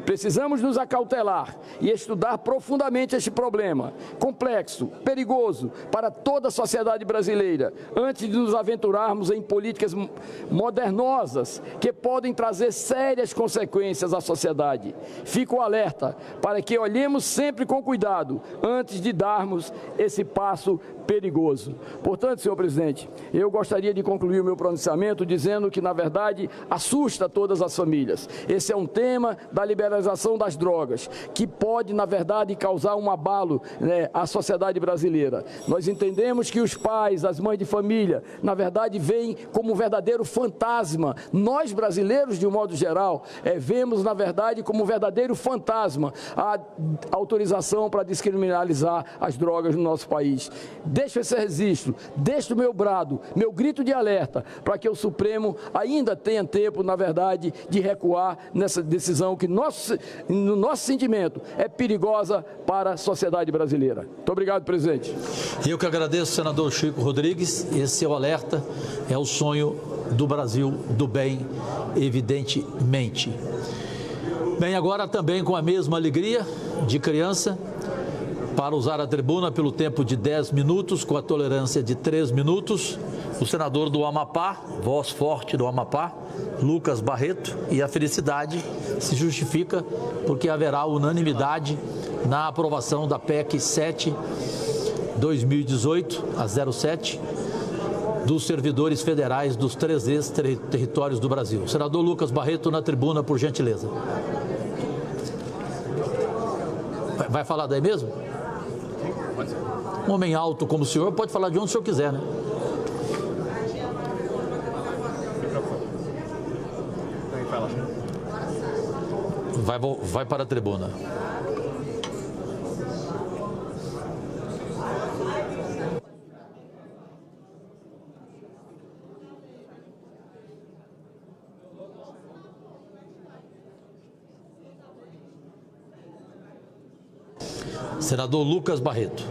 Precisamos nos acautelar e estudar profundamente este problema, complexo, perigoso para toda a sociedade brasileira, antes de nos aventurarmos em políticas modernosas que podem trazer sérias consequências à sociedade. Fico alerta para que olhemos sempre com cuidado antes de darmos esse passo perigoso. Portanto, senhor presidente, eu gostaria de concluir o meu pronunciamento dizendo que, na verdade, assusta todas as famílias. Esse é um tema da liberalização das drogas, que pode, na verdade, causar um abalo, à sociedade brasileira. Nós entendemos que os pais, as mães de família, na verdade, veem como um verdadeiro fantasma. Nós, brasileiros, de um modo geral, vemos, na verdade, como um verdadeiro fantasma a autorização para descriminalizar as drogas no nosso país. Deixo esse registro, deixo o meu brado, meu grito de alerta, para que o Supremo ainda tenha tempo, na verdade, de recuar nessa decisão que, no nosso sentimento, é perigosa para a sociedade brasileira. Muito obrigado, presidente. Eu que agradeço, senador Chico Rodrigues. Esse é o alerta, é o sonho do Brasil do bem, evidentemente. Bem, agora também com a mesma alegria de criança, para usar a tribuna pelo tempo de 10 minutos, com a tolerância de 3 minutos, o senador do Amapá, voz forte do Amapá, Lucas Barreto, e a felicidade se justifica porque haverá unanimidade na aprovação da PEC 7/2018, a 07, dos servidores federais dos 3 ex-territórios do Brasil. Senador Lucas Barreto, na tribuna, por gentileza. Vai falar daí mesmo? Um homem alto como o senhor pode falar de onde o senhor quiser, né? Vai para a tribuna. Senador Lucas Barreto.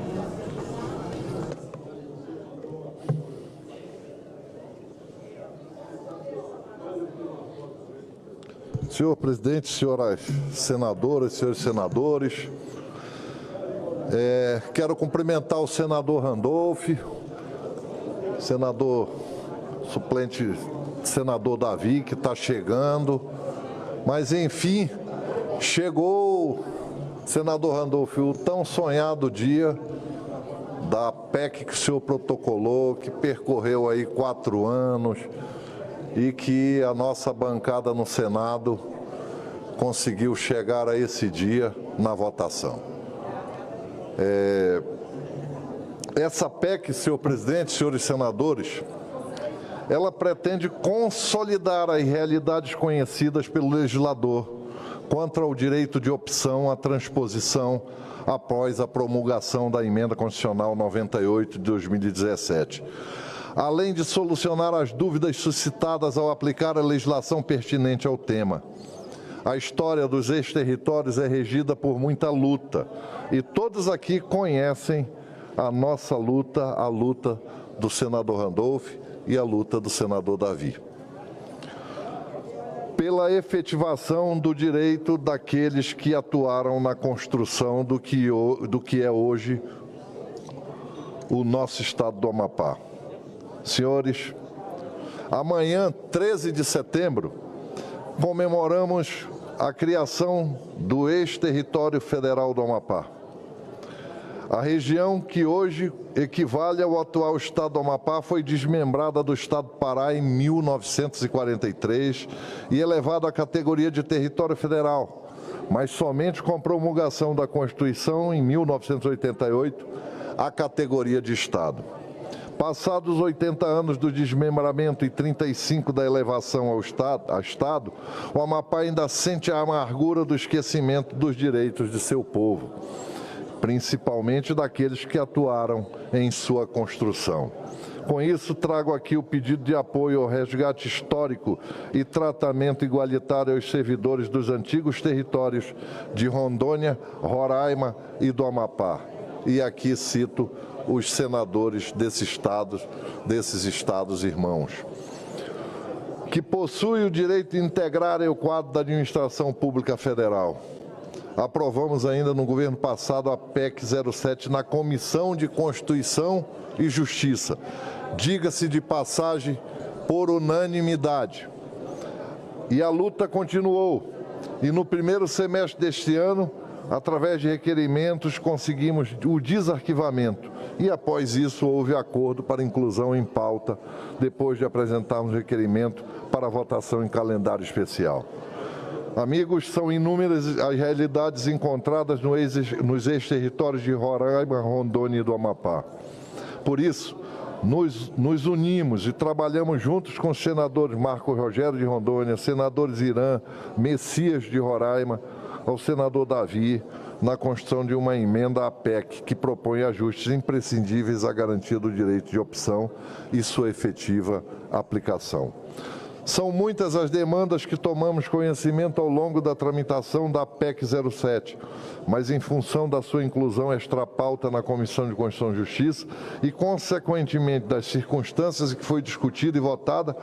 Senhor presidente, senhoras senadoras, senhores senadores, quero cumprimentar o senador Randolph, senador suplente, senador Davi, que está chegando, mas enfim, chegou, senador Randolph, o tão sonhado dia da PEC que o senhor protocolou, que percorreu aí 4 anos, e que a nossa bancada no Senado conseguiu chegar a esse dia na votação. Essa PEC, senhor presidente, senhores senadores, ela pretende consolidar as realidades conhecidas pelo legislador quanto ao direito de opção à transposição após a promulgação da Emenda Constitucional 98 de 2017. Além de solucionar as dúvidas suscitadas ao aplicar a legislação pertinente ao tema. A história dos ex-territórios é regida por muita luta, e todos aqui conhecem a nossa luta, a luta do senador Randolph e a luta do senador Davi. Pela efetivação do direito daqueles que atuaram na construção do que é hoje o nosso estado do Amapá. Senhores, amanhã, 13 de setembro, comemoramos a criação do ex-território federal do Amapá. A região que hoje equivale ao atual estado do Amapá foi desmembrada do estado do Pará em 1943 e elevada à categoria de território federal, mas somente com a promulgação da Constituição em 1988, a categoria de estado. Passados 80 anos do desmembramento e 35 da elevação ao estado, o Amapá ainda sente a amargura do esquecimento dos direitos de seu povo, principalmente daqueles que atuaram em sua construção. Com isso, trago aqui o pedido de apoio ao resgate histórico e tratamento igualitário aos servidores dos antigos territórios de Rondônia, Roraima e do Amapá. E aqui cito os senadores desses estados irmãos, que possuem o direito de integrar o quadro da administração pública federal. Aprovamos ainda no governo passado a PEC 07 na Comissão de Constituição e Justiça. Diga-se de passagem, por unanimidade. E a luta continuou. E no primeiro semestre deste ano, através de requerimentos, conseguimos o desarquivamento. E após isso, houve acordo para inclusão em pauta, depois de apresentarmos requerimento para votação em calendário especial. Amigos, são inúmeras as realidades encontradas nos ex-territórios de Roraima, Rondônia e do Amapá. Por isso, nos unimos e trabalhamos juntos com os senadores Marco Rogério de Rondônia, senadores Irã, Messias de Roraima, ao senador Davi, na construção de uma emenda à PEC que propõe ajustes imprescindíveis à garantia do direito de opção e sua efetiva aplicação. São muitas as demandas que tomamos conhecimento ao longo da tramitação da PEC 07, mas em função da sua inclusão extra-pauta na Comissão de Constituição e Justiça e, consequentemente, das circunstâncias em que foi discutida e votada,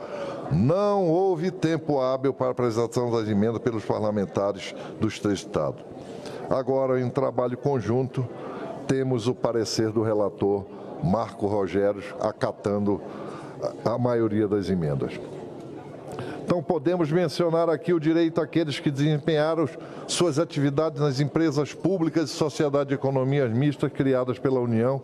não houve tempo hábil para a apresentação das emendas pelos parlamentares dos três estados. Agora, em trabalho conjunto, temos o parecer do relator Marco Rogério acatando a maioria das emendas. Então, podemos mencionar aqui o direito àqueles que desempenharam suas atividades nas empresas públicas e sociedade de economias mistas criadas pela União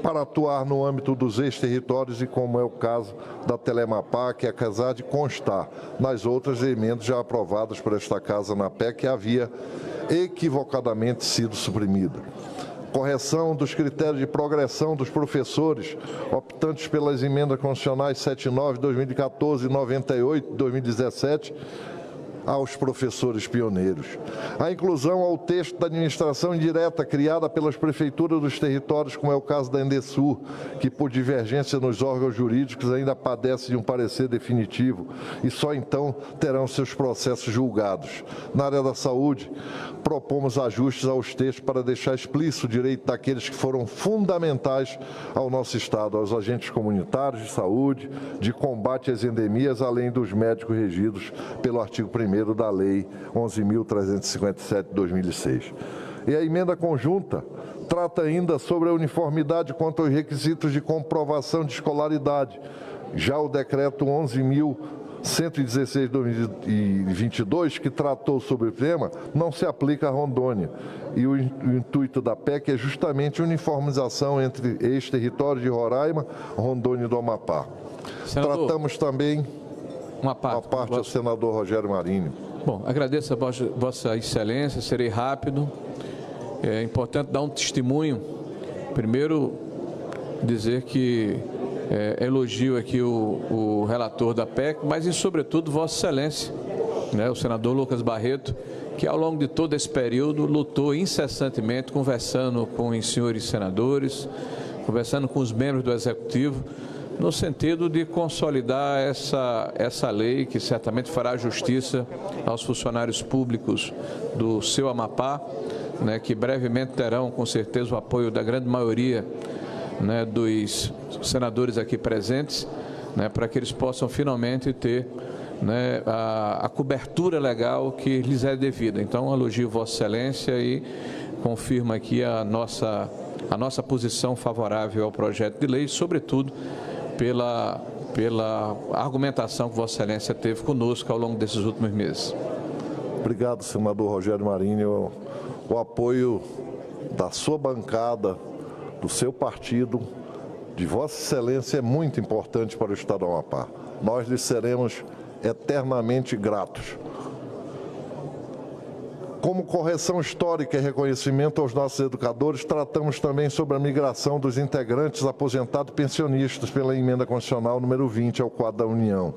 para atuar no âmbito dos ex-territórios e como é o caso da Telemapá, que apesar de constar nas outras emendas já aprovadas por esta Casa na PEC, havia equivocadamente sido suprimida. Correção dos critérios de progressão dos professores, optantes pelas emendas constitucionais 79 de 2014 e 98 de 2017, aos professores pioneiros. A inclusão ao texto da administração indireta criada pelas prefeituras dos territórios, como é o caso da Endesur, que por divergência nos órgãos jurídicos ainda padece de um parecer definitivo e só então terão seus processos julgados. Na área da saúde, propomos ajustes aos textos para deixar explícito o direito daqueles que foram fundamentais ao nosso Estado, aos agentes comunitários de saúde, de combate às endemias, além dos médicos regidos pelo artigo 1º da Lei 11.357 de 2006. E a emenda conjunta trata ainda sobre a uniformidade quanto aos requisitos de comprovação de escolaridade. Já o decreto 11.116 de 2022, que tratou sobre o tema, não se aplica a Rondônia. E o intuito da PEC é justamente a uniformização entre ex-territórios de Roraima, Rondônia e do Amapá. Senador, tratamos também uma parte ao senador Rogério Marinho. Bom, agradeço a Vossa Excelência, serei rápido. É importante dar um testemunho. Primeiro, dizer que elogio aqui o relator da PEC, mas e sobretudo Vossa Excelência, né, o senador Lucas Barreto, que ao longo de todo esse período lutou incessantemente, conversando com os senhores senadores, conversando com os membros do Executivo, no sentido de consolidar essa lei que certamente fará justiça aos funcionários públicos do seu Amapá, né, que brevemente terão com certeza o apoio da grande maioria, né, dos senadores aqui presentes, né, para que eles possam finalmente ter, né, a cobertura legal que lhes é devida. Então, elogio Vossa Excelência e confirmo aqui a nossa a nossa posição favorável ao projeto de lei, sobretudo pela argumentação que Vossa Excelência teve conosco ao longo desses últimos meses. Obrigado, senador Rogério Marinho. O apoio da sua bancada, do seu partido, de Vossa Excelência é muito importante para o Estado do Amapá. Nós lhe seremos eternamente gratos. Como correção histórica e reconhecimento aos nossos educadores, tratamos também sobre a migração dos integrantes aposentados pensionistas pela Emenda Constitucional número 20 ao quadro da União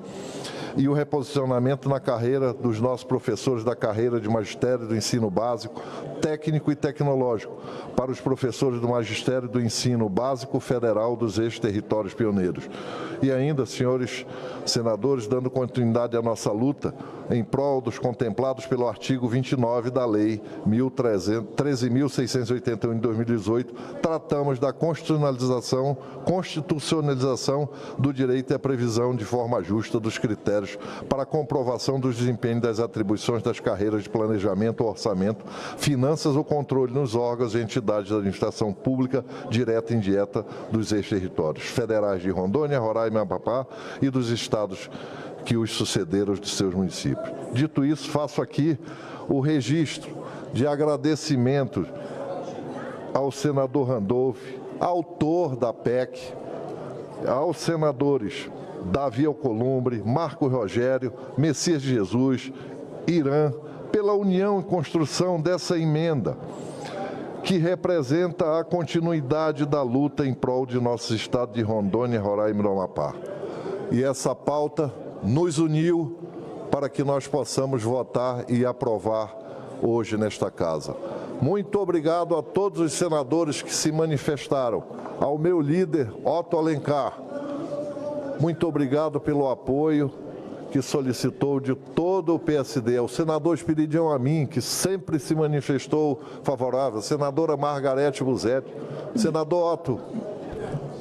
e o reposicionamento na carreira dos nossos professores da carreira de magistério do ensino básico, técnico e tecnológico, para os professores do magistério do ensino básico federal dos ex-territórios pioneiros. E ainda, senhores senadores, dando continuidade à nossa luta em prol dos contemplados pelo artigo 29 da Lei 13.681 de 2018, tratamos da constitucionalização do direito à previsão de forma justa dos critérios para a comprovação dos desempenhos das atribuições das carreiras de planejamento, orçamento, finanças ou controle nos órgãos e entidades da administração pública, direta e indireta dos ex-territórios federais de Rondônia, Roraima e Amapá e dos estados que os sucederam de seus municípios. Dito isso, faço aqui o registro de agradecimento ao senador Randolph, autor da PEC, aos senadores Davi Alcolumbre, Marco Rogério, Messias de Jesus, Irã, pela união e construção dessa emenda, que representa a continuidade da luta em prol de nosso estado de Rondônia, Roraima e Amapá. E essa pauta nos uniu para que nós possamos votar e aprovar hoje nesta casa. Muito obrigado a todos os senadores que se manifestaram, ao meu líder, Otto Alencar. Muito obrigado pelo apoio que solicitou de todo o PSD, ao senador Espiridião Amin, que sempre se manifestou favorável, a senadora Margarete Busetti, senador Otto.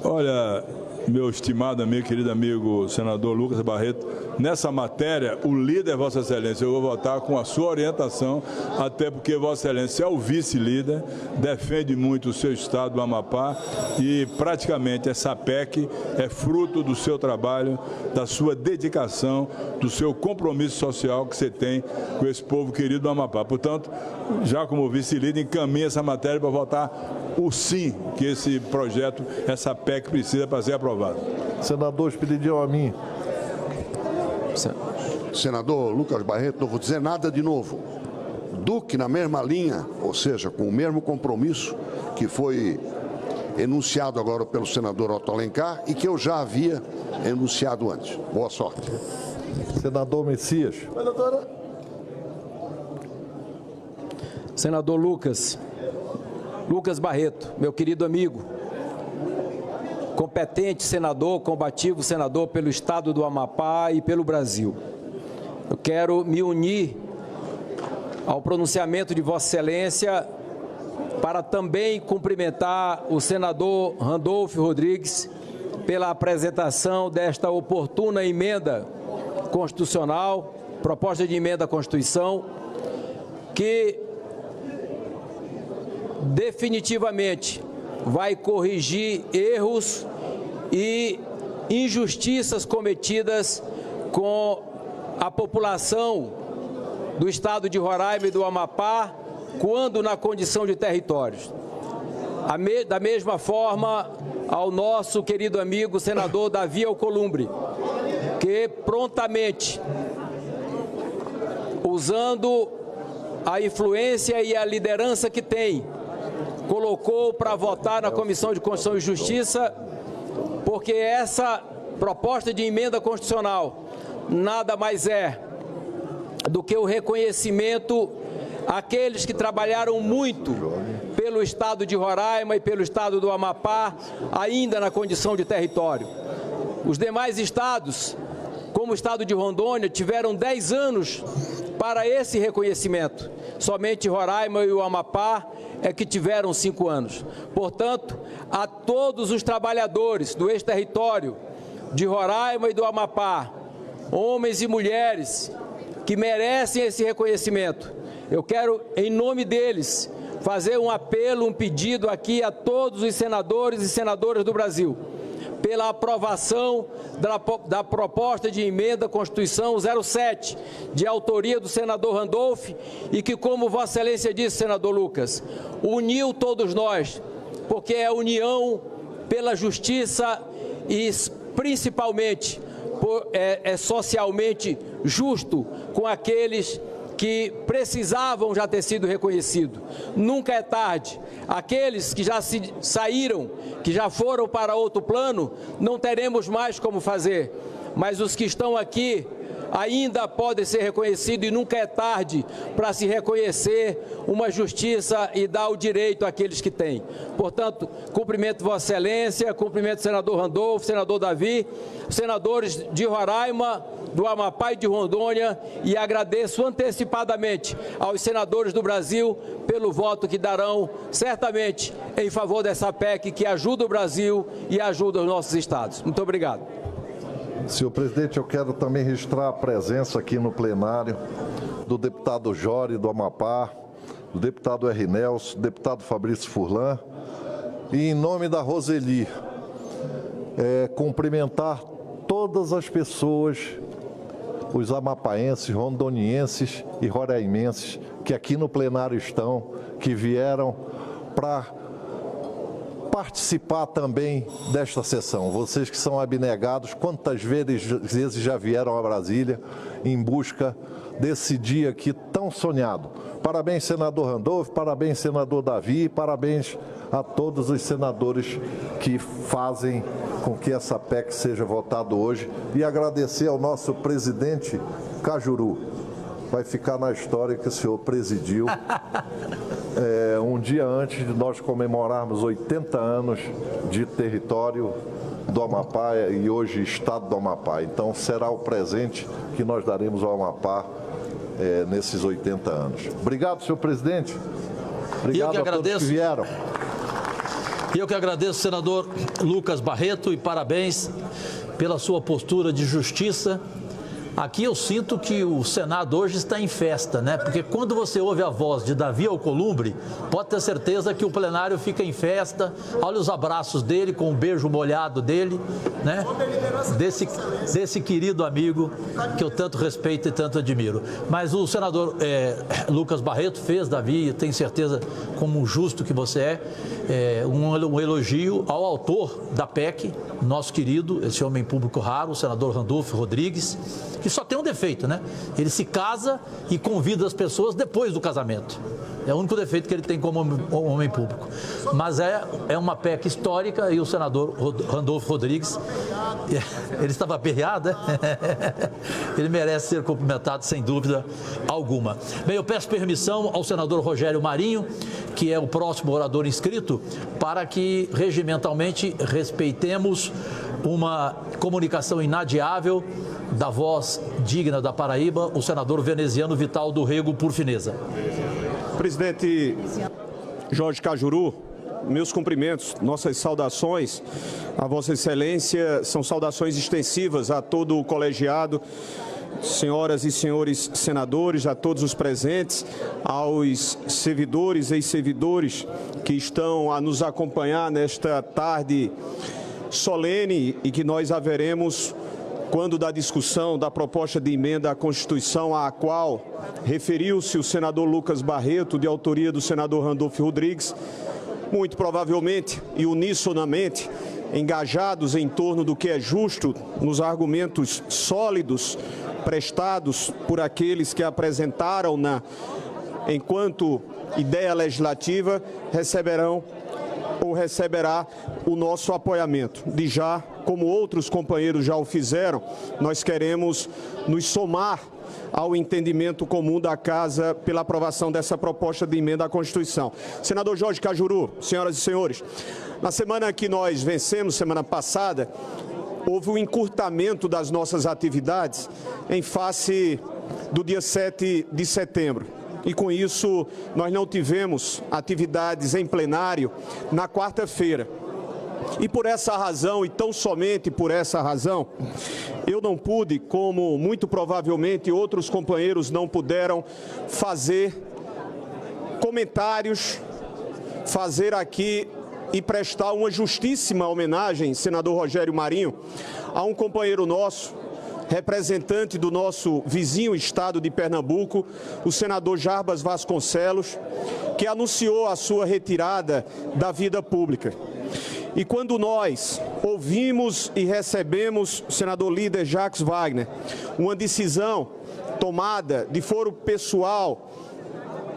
Olha, meu estimado amigo, querido amigo senador Lucas Barreto, nessa matéria, o líder, Vossa Excelência, eu vou votar com a sua orientação, até porque Vossa Excelência é o vice-líder, defende muito o seu estado do Amapá e praticamente essa PEC é fruto do seu trabalho, da sua dedicação, do seu compromisso social que você tem com esse povo querido do Amapá. Portanto, já como vice-líder, encaminha essa matéria para votar o sim que esse projeto, essa PEC precisa para ser aprovado. Senador Espiridião Amin. Senador Lucas Barreto, não vou dizer nada de novo. Duque na mesma linha, ou seja, com o mesmo compromisso que foi enunciado agora pelo senador Otto Alencar e que eu já havia enunciado antes. Boa sorte. Senador Messias. Senador Lucas Barreto, meu querido amigo, competente senador, combativo senador pelo estado do Amapá e pelo Brasil. Eu quero me unir ao pronunciamento de Vossa Excelência para também cumprimentar o senador Randolph Rodrigues pela apresentação desta oportuna emenda constitucional, proposta de emenda à Constituição, que definitivamente vai corrigir erros e injustiças cometidas com a população do estado de Roraima e do Amapá, quando na condição de territórios. Da mesma forma, ao nosso querido amigo senador Davi Alcolumbre, que prontamente, usando a influência e a liderança que tem, colocou para votar na Comissão de Constituição e Justiça, porque essa proposta de emenda constitucional nada mais é do que o reconhecimento àqueles que trabalharam muito pelo estado de Roraima e pelo estado do Amapá, ainda na condição de território. Os demais estados, como o estado de Rondônia, tiveram 10 anos para esse reconhecimento. Somente Roraima e o Amapá é que tiveram 5 anos. Portanto, a todos os trabalhadores do ex-território de Roraima e do Amapá, homens e mulheres que merecem esse reconhecimento, eu quero, em nome deles, fazer um apelo, um pedido aqui a todos os senadores e senadoras do Brasil, pela aprovação da proposta de emenda à Constituição 07, de autoria do senador Randolph, e que, como Vossa Excelência disse, senador Lucas, uniu todos nós, porque é a união pela justiça e, principalmente, é socialmente justo com aqueles que precisavam já ter sido reconhecidos. Nunca é tarde. Aqueles que já saíram, que já foram para outro plano, não teremos mais como fazer. Mas os que estão aqui ainda podem ser reconhecidos, e nunca é tarde para se reconhecer uma justiça e dar o direito àqueles que têm. Portanto, cumprimento Vossa Excelência, cumprimento o senador Randolph, senador Davi, senadores de Roraima, do Amapá e de Rondônia, e agradeço antecipadamente aos senadores do Brasil pelo voto que darão, certamente, em favor dessa PEC que ajuda o Brasil e ajuda os nossos estados. Muito obrigado. Senhor presidente, eu quero também registrar a presença aqui no plenário do deputado Jori, do Amapá, do deputado R. Nelson, do deputado Fabrício Furlan, e em nome da Roseli, cumprimentar todas as pessoas, os amapaenses, rondonienses e roraimenses que aqui no plenário estão, que vieram para participar também desta sessão. Vocês que são abnegados, quantas vezes já vieram a Brasília em busca desse dia aqui tão sonhado. Parabéns, senador Randolph, parabéns, senador Davi, parabéns a todos os senadores que fazem com que essa PEC seja votada hoje, e agradecer ao nosso presidente Cajuru. Vai ficar na história que o senhor presidiu um dia antes de nós comemorarmos 80 anos de território do Amapá e hoje Estado do Amapá. Então será o presente que nós daremos ao Amapá nesses 80 anos. Obrigado, senhor presidente. Obrigado a todos que vieram. E eu que agradeço, senador Lucas Barreto, e parabéns pela sua postura de justiça. Aqui eu sinto que o Senado hoje está em festa, né? Porque quando você ouve a voz de Davi Alcolumbre, pode ter certeza que o plenário fica em festa. Olha os abraços dele, com um beijo molhado dele, né? Desse querido amigo que eu tanto respeito e tanto admiro. Mas o senador Lucas Barreto fez, Davi, eu tenho certeza, como um justo que você um elogio ao autor da PEC, nosso querido, esse homem público raro, o senador Randolph Rodrigues, que só tem um defeito, né? Ele se casa e convida as pessoas depois do casamento. É o único defeito que ele tem como homem público. Mas é uma PEC histórica, e o senador Randolph Rodrigues, ele estava aperreado, né? Ele merece ser cumprimentado sem dúvida alguma. Bem, eu peço permissão ao senador Rogério Marinho, que é o próximo orador inscrito, para que regimentalmente respeitemos uma comunicação inadiável da voz digna da Paraíba, o senador veneziano Vital do Rego, por fineza. Presidente Jorge Cajuru, meus cumprimentos, nossas saudações a Vossa Excelência, são saudações extensivas a todo o colegiado, senhoras e senhores senadores, a todos os presentes, aos servidores e servidores que estão a nos acompanhar nesta tarde solene e que nós haveremos quando da discussão da proposta de emenda à Constituição, à qual referiu-se o senador Lucas Barreto, de autoria do senador Randolph Rodrigues, muito provavelmente e unissonamente engajados em torno do que é justo, nos argumentos sólidos prestados por aqueles que apresentaram enquanto ideia legislativa, receberá o nosso apoiamento. De já, como outros companheiros já o fizeram, nós queremos nos somar ao entendimento comum da Casa pela aprovação dessa proposta de emenda à Constituição. Senador Jorge Cajuru, senhoras e senhores, na semana que nós vencemos, semana passada, houve um encurtamento das nossas atividades em face do dia 7 de setembro. E com isso, nós não tivemos atividades em plenário na quarta-feira. E por essa razão, e tão somente por essa razão, eu não pude, como muito provavelmente outros companheiros não puderam, fazer comentários fazer aqui e prestar uma justíssima homenagem, senador Rogério Marinho, a um companheiro nosso, representante do nosso vizinho estado de Pernambuco, o senador Jarbas Vasconcelos, que anunciou a sua retirada da vida pública. E quando nós ouvimos e recebemos, senador líder Jacques Wagner, uma decisão tomada de foro pessoal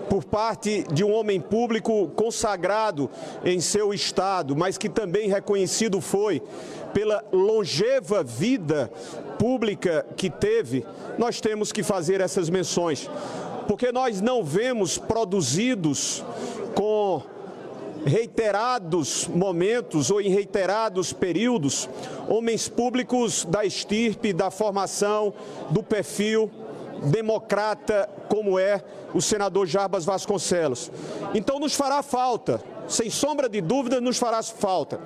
por parte de um homem público consagrado em seu estado, mas que também reconhecido foi pela longeva vida pública que teve, nós temos que fazer essas menções, porque nós não vemos produzidos com reiterados momentos ou em reiterados períodos homens públicos da estirpe, da formação, do perfil democrata como é o senador Jarbas Vasconcelos. Então nos fará falta, sem sombra de dúvida nos fará falta,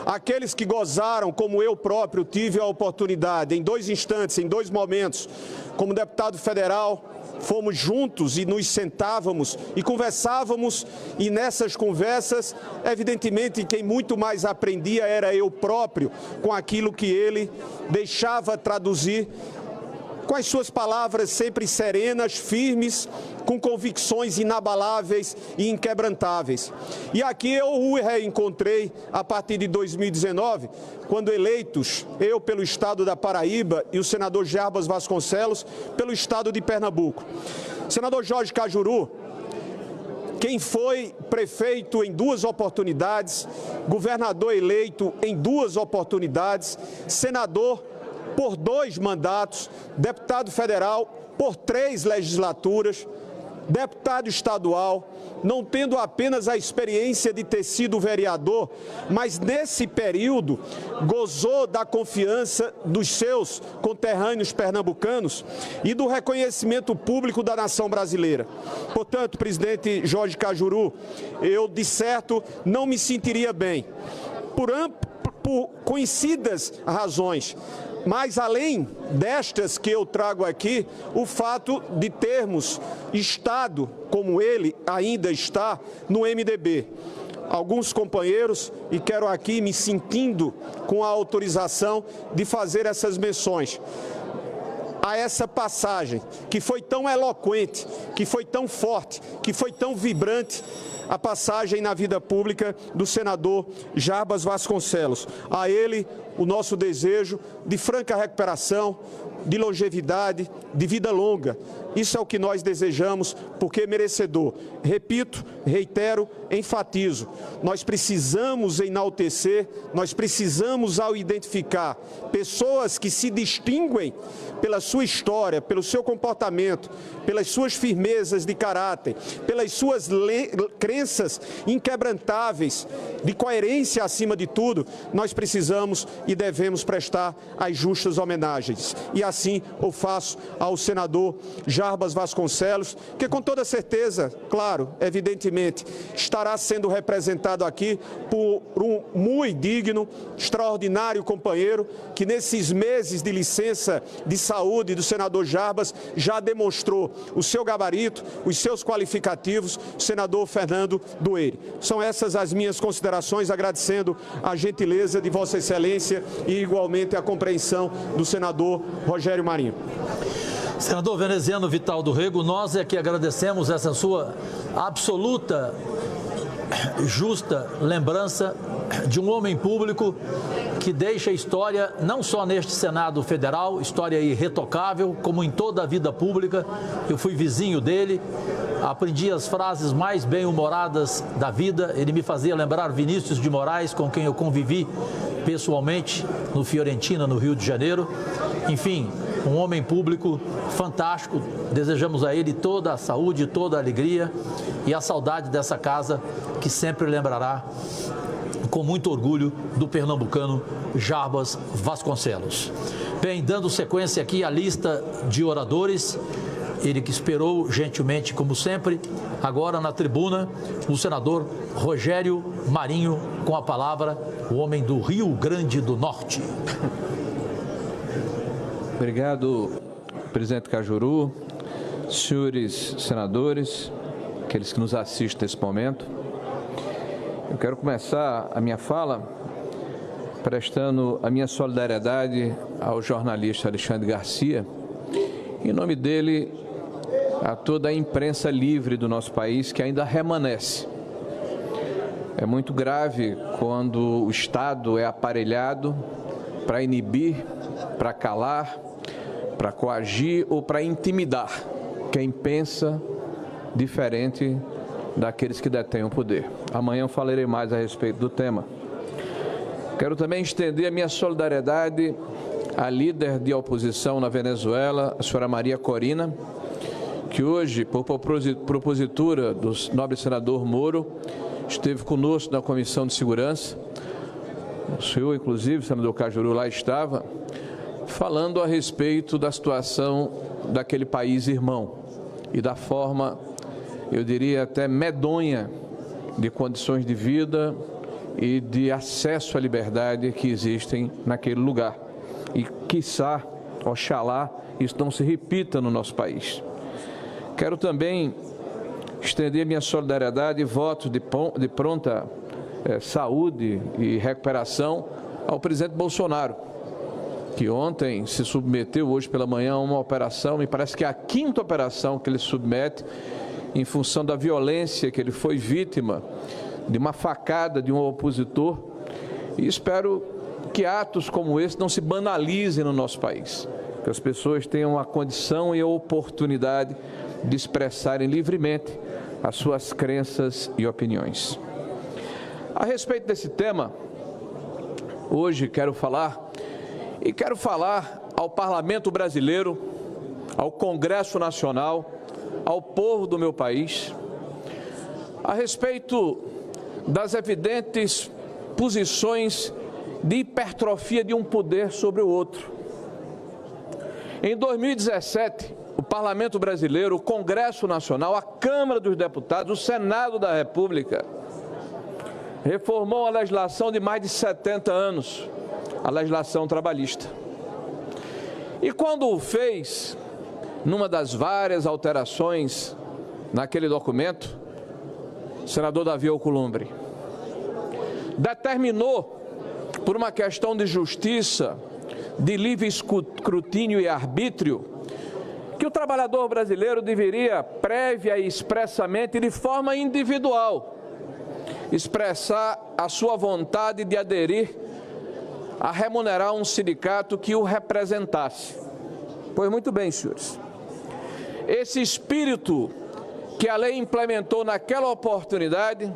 aqueles que gozaram, como eu próprio tive a oportunidade, em 2 instantes, em 2 momentos, como deputado federal, fomos juntos e nos sentávamos e conversávamos, e nessas conversas, evidentemente, quem muito mais aprendia era eu próprio, com aquilo que ele deixava traduzir, com as suas palavras sempre serenas, firmes, com convicções inabaláveis e inquebrantáveis. E aqui eu o reencontrei a partir de 2019, quando eleitos, eu pelo estado da Paraíba e o senador Jarbas Vasconcelos pelo estado de Pernambuco. Senador Jorge Cajuru, quem foi prefeito em 2 oportunidades, governador eleito em 2 oportunidades, senador por 2 mandatos, deputado federal por 3 legislaturas, deputado estadual, não tendo apenas a experiência de ter sido vereador, mas nesse período gozou da confiança dos seus conterrâneos pernambucanos e do reconhecimento público da nação brasileira. Portanto, presidente Jorge Cajuru, eu de certo não me sentiria bem, por conhecidas razões. Mas, além destas que eu trago aqui, o fato de termos estado, como ele ainda está, no MDB. Alguns companheiros, e quero aqui me sentindo com a autorização de fazer essas menções a essa passagem, que foi tão eloquente, que foi tão forte, que foi tão vibrante, a passagem na vida pública do senador Jarbas Vasconcelos. A ele, o nosso desejo de franca recuperação, de longevidade, de vida longa. Isso é o que nós desejamos, porque é merecedor. Repito, reitero, enfatizo. Nós precisamos enaltecer, nós precisamos, ao identificar pessoas que se distinguem pela sua história, pelo seu comportamento, pelas suas firmezas de caráter, pelas suas crenças inquebrantáveis, de coerência acima de tudo, nós precisamos e devemos prestar as justas homenagens. E assim o faço ao senador Jarbas Vasconcelos, que com toda certeza, claro, evidentemente, estará sendo representado aqui por um muito digno, extraordinário companheiro, que nesses meses de licença de saúde do senador Jarbas já demonstrou o seu gabarito, os seus qualificativos, o senador Fernando Dueire. São essas as minhas considerações, agradecendo a gentileza de Vossa Excelência e igualmente a compreensão do senador Rogério Marinho. Senador veneziano Vital do Rego, nós é que agradecemos essa sua absoluta, justa lembrança de um homem público que deixa história não só neste Senado Federal, história irretocável, como em toda a vida pública. Eu fui vizinho dele, aprendi as frases mais bem-humoradas da vida. Ele me fazia lembrar Vinícius de Moraes, com quem eu convivi pessoalmente no Fiorentina, no Rio de Janeiro. Enfim, um homem público fantástico. Desejamos a ele toda a saúde, toda a alegria e a saudade dessa casa que sempre lembrará com muito orgulho do pernambucano Jarbas Vasconcelos. Bem, dando sequência aqui à lista de oradores, ele que esperou gentilmente, como sempre, agora na tribuna, o senador Rogério Marinho, com a palavra, o homem do Rio Grande do Norte. Obrigado, presidente Cajuru, senhores senadores, aqueles que nos assistem nesse momento. Eu quero começar a minha fala prestando a minha solidariedade ao jornalista Alexandre Garcia, em nome dele, a toda a imprensa livre do nosso país que ainda remanesce. É muito grave quando o Estado é aparelhado para inibir, para calar, para coagir ou para intimidar quem pensa diferente daqueles que detêm o poder. Amanhã eu falarei mais a respeito do tema. Quero também estender a minha solidariedade à líder de oposição na Venezuela, a senhora Maria Corina, que hoje, por propositura do nobre senador Moro, esteve conosco na Comissão de Segurança. O senhor, inclusive, senador Cajuru, lá estava, falando a respeito da situação daquele país irmão e da forma, eu diria até medonha, de condições de vida e de acesso à liberdade que existem naquele lugar. E, quiçá, oxalá, isso não se repita no nosso país. Quero também estender minha solidariedade e votos de pronta saúde e recuperação ao presidente Bolsonaro, que ontem se submeteu, hoje pela manhã, a uma operação, me parece que é a 5ª operação que ele submete, em função da violência que ele foi vítima de uma facada de um opositor, e espero que atos como esse não se banalizem no nosso país, que as pessoas tenham a condição e a oportunidade de expressarem livremente as suas crenças e opiniões. A respeito desse tema, hoje quero falar ao Parlamento Brasileiro, ao Congresso Nacional, ao povo do meu país, a respeito das evidentes posições de hipertrofia de um poder sobre o outro. Em 2017, o Parlamento Brasileiro, o Congresso Nacional, a Câmara dos Deputados, o Senado da República, reformou a legislação de mais de 70 anos, a legislação trabalhista. E quando o fez, numa das várias alterações naquele documento, o senador Davi Alcolumbre determinou, por uma questão de justiça, de livre escrutínio e arbítrio, que o trabalhador brasileiro deveria, prévia e expressamente, de forma individual, expressar a sua vontade de aderir a remunerar um sindicato que o representasse. Pois muito bem, senhores, esse espírito que a lei implementou naquela oportunidade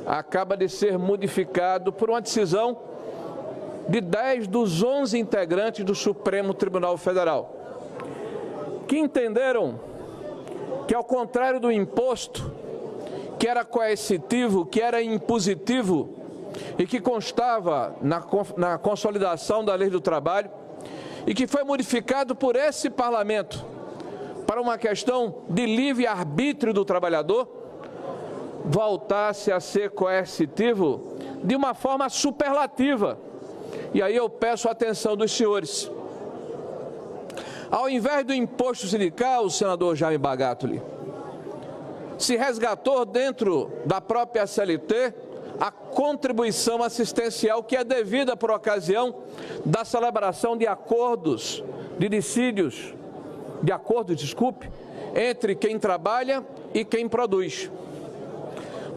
acaba de ser modificado por uma decisão de 10 dos 11 integrantes do Supremo Tribunal Federal, que entenderam que, ao contrário do imposto, que era coercitivo, que era impositivo e que constava na consolidação da Lei do Trabalho e que foi modificado por esse Parlamento para uma questão de livre arbítrio do trabalhador, voltasse a ser coercitivo de uma forma superlativa. E aí eu peço a atenção dos senhores. Ao invés do imposto sindical, senador Jaime Bagatoli, se resgatou dentro da própria CLT a contribuição assistencial que é devida por ocasião da celebração de acordos, entre quem trabalha e quem produz,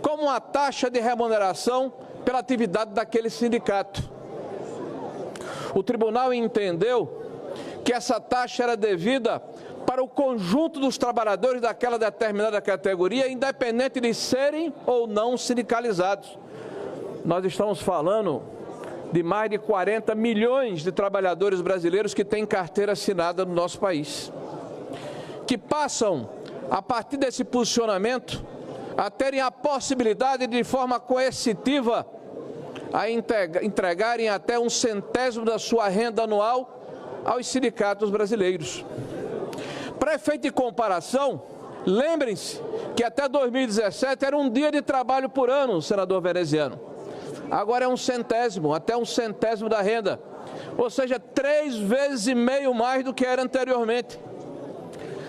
como uma taxa de remuneração pela atividade daquele sindicato. O tribunal entendeu que essa taxa era devida para o conjunto dos trabalhadores daquela determinada categoria, independente de serem ou não sindicalizados. Nós estamos falando de mais de 40 milhões de trabalhadores brasileiros que têm carteira assinada no nosso país, que passam, a partir desse posicionamento, a terem a possibilidade de forma coercitiva a entregarem até 1/100º da sua renda anual aos sindicatos brasileiros. Para efeito de comparação, lembrem-se que até 2017 era um dia de trabalho por ano, senador veneziano. Agora é 1/100º, até 1/100º da renda, ou seja, 3,5 vezes mais do que era anteriormente.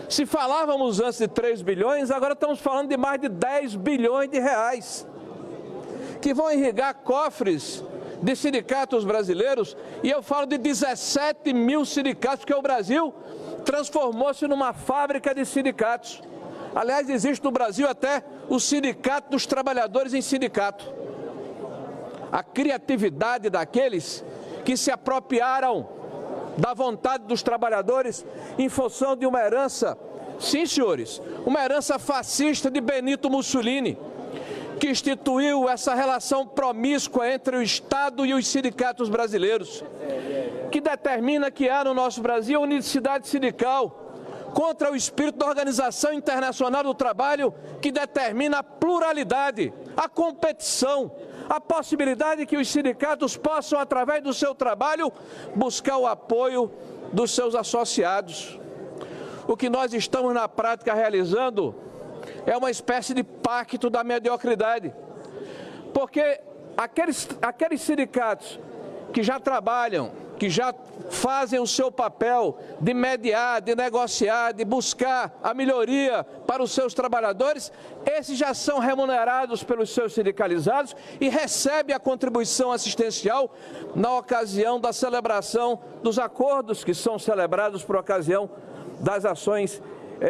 Se falávamos antes de 3 bilhões, agora estamos falando de mais de 10 bilhões de reais. que vão irrigar cofres de sindicatos brasileiros, e eu falo de 17 mil sindicatos, porque o Brasil transformou-se numa fábrica de sindicatos. Aliás, existe no Brasil até o Sindicato dos Trabalhadores em Sindicato. A criatividade daqueles que se apropriaram da vontade dos trabalhadores em função de uma herança, sim senhores, uma herança fascista de Benito Mussolini, que instituiu essa relação promíscua entre o Estado e os sindicatos brasileiros, que determina que há no nosso Brasil unicidade sindical, contra o espírito da Organização Internacional do Trabalho, que determina a pluralidade, a competição, a possibilidade de que os sindicatos possam, através do seu trabalho, buscar o apoio dos seus associados. O que nós estamos na prática realizando é uma espécie de pacto da mediocridade, porque aqueles sindicatos que já trabalham, que já fazem o seu papel de mediar, de negociar, de buscar a melhoria para os seus trabalhadores, esses já são remunerados pelos seus sindicalizados e recebem a contribuição assistencial na ocasião da celebração dos acordos que são celebrados por ocasião das ações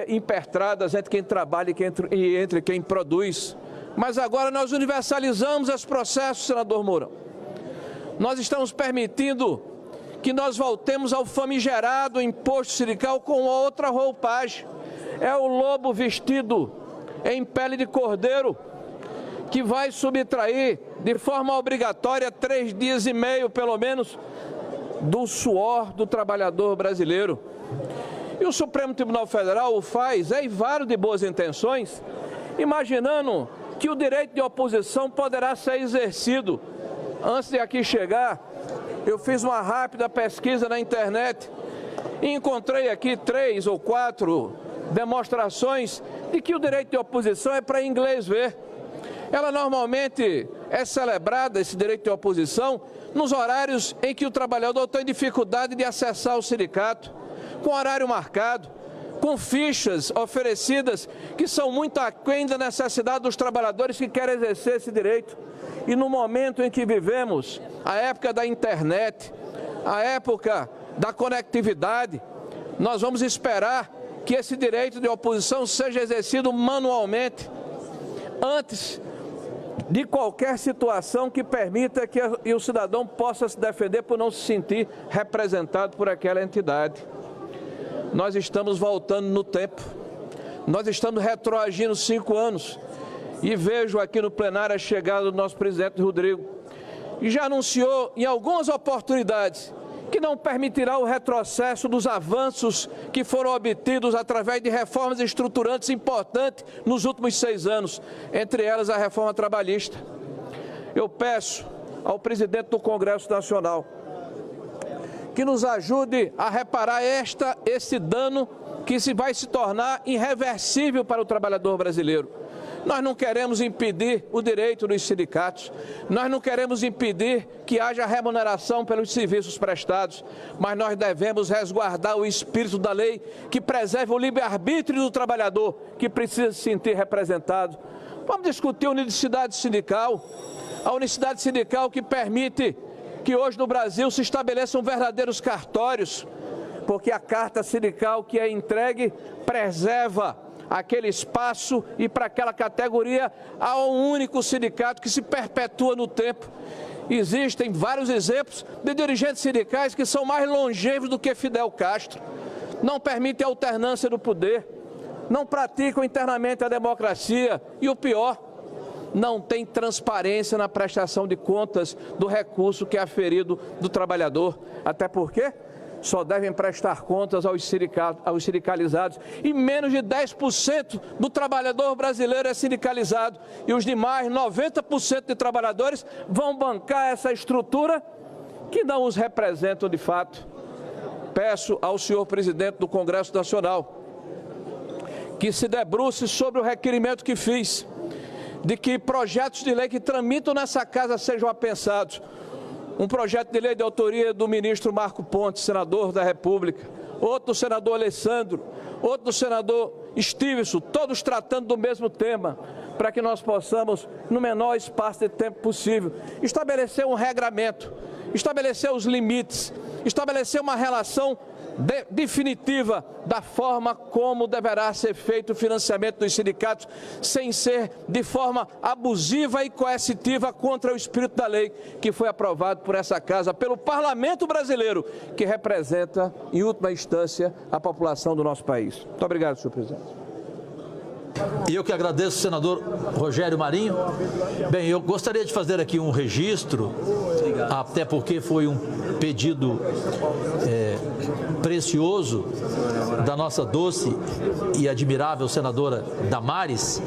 impertradas entre quem trabalha e entre quem produz. Mas agora nós universalizamos esse processo, senador Mourão. Nós estamos permitindo que nós voltemos ao famigerado imposto sindical com outra roupagem. É o lobo vestido em pele de cordeiro que vai subtrair de forma obrigatória 3 dias e meio, pelo menos, do suor do trabalhador brasileiro. E o Supremo Tribunal Federal o faz, eivado de boas intenções, imaginando que o direito de oposição poderá ser exercido. Antes de aqui chegar, eu fiz uma rápida pesquisa na internet e encontrei aqui 3 ou 4 demonstrações de que o direito de oposição é para inglês ver. Ela normalmente é celebrada, esse direito de oposição, nos horários em que o trabalhador tem dificuldade de acessar o sindicato, com horário marcado, com fichas oferecidas que são muito aquém da necessidade dos trabalhadores que querem exercer esse direito. E no momento em que vivemos, a época da internet, a época da conectividade, nós vamos esperar que esse direito de oposição seja exercido manualmente, antes de qualquer situação que permita que o cidadão possa se defender por não se sentir representado por aquela entidade. Nós estamos voltando no tempo, nós estamos retroagindo 5 anos, e vejo aqui no plenário a chegada do nosso presidente Rodrigo, e já anunciou em algumas oportunidades que não permitirá o retrocesso dos avanços que foram obtidos através de reformas estruturantes importantes nos últimos 6 anos, entre elas a reforma trabalhista. Eu peço ao presidente do Congresso Nacional que nos ajude a reparar esse dano que vai se tornar irreversível para o trabalhador brasileiro. Nós não queremos impedir o direito dos sindicatos, nós não queremos impedir que haja remuneração pelos serviços prestados, mas nós devemos resguardar o espírito da lei que preserva o livre-arbítrio do trabalhador, que precisa se sentir representado. Vamos discutir a unicidade sindical, que permite que hoje no Brasil se estabeleçam verdadeiros cartórios, porque a carta sindical que é entregue preserva aquele espaço e para aquela categoria há um único sindicato que se perpetua no tempo. Existem vários exemplos de dirigentes sindicais que são mais longevos do que Fidel Castro, não permitem a alternância do poder, não praticam internamente a democracia e o pior, não tem transparência na prestação de contas do recurso que é aferido do trabalhador, até porque só devem prestar contas aos sindicalizados e menos de 10% do trabalhador brasileiro é sindicalizado e os demais 90% de trabalhadores vão bancar essa estrutura que não os representam de fato. Peço ao senhor presidente do Congresso Nacional que se debruce sobre o requerimento que fiz de que projetos de lei que tramitam nessa casa sejam apensados. Um projeto de lei de autoria do ministro Marco Pontes, senador da República, outro do senador Alessandro, outro do senador Stiveson, todos tratando do mesmo tema, para que nós possamos, no menor espaço de tempo possível, estabelecer um regramento, estabelecer os limites, estabelecer uma relação definitiva da forma como deverá ser feito o financiamento dos sindicatos, sem ser de forma abusiva e coercitiva contra o espírito da lei que foi aprovado por essa casa, pelo Parlamento brasileiro, que representa, em última instância, a população do nosso país. Muito obrigado, senhor presidente. E eu que agradeço, senador Rogério Marinho. Bem, eu gostaria de fazer aqui um registro, até porque foi um pedido precioso da nossa doce e admirável senadora Damares,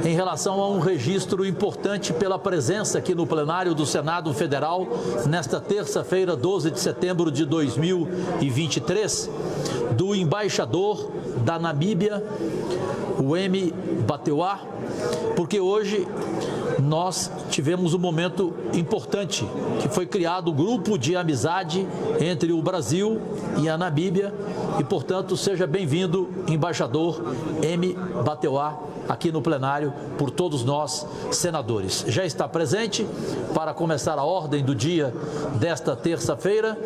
em relação a um registro importante pela presença aqui no plenário do Senado Federal, nesta terça-feira, 12 de setembro de 2023, do embaixador da Namíbia, o M. Batewa, porque hoje nós tivemos um momento importante, que foi criado o grupo de amizade entre o Brasil e a Namíbia, e, portanto, seja bem-vindo, embaixador M. Batewa, aqui no plenário, por todos nós, senadores. Já está presente para começar a ordem do dia desta terça-feira,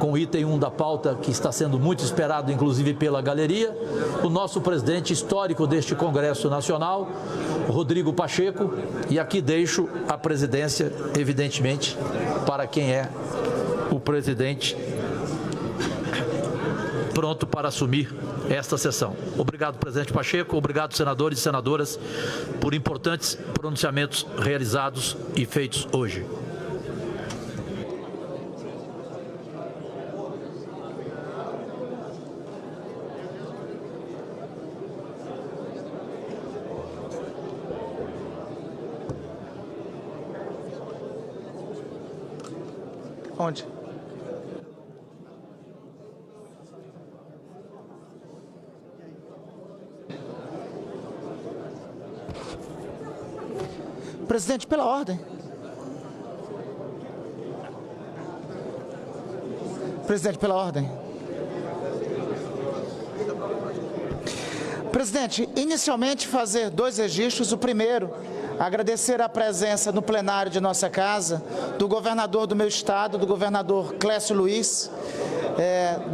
com o item 1 da pauta, que está sendo muito esperado, inclusive pela galeria, o nosso presidente histórico deste Congresso Nacional, Rodrigo Pacheco, e aqui deixo a presidência, evidentemente, para quem é o presidente pronto para assumir esta sessão. Obrigado, presidente Pacheco, obrigado, senadores e senadoras, por importantes pronunciamentos realizados e feitos hoje. Onde? Presidente, pela ordem. Presidente, pela ordem. Presidente, inicialmente fazer dois registros. O primeiro, agradecer a presença no plenário de nossa casa do governador do meu estado, do governador Clécio Luiz.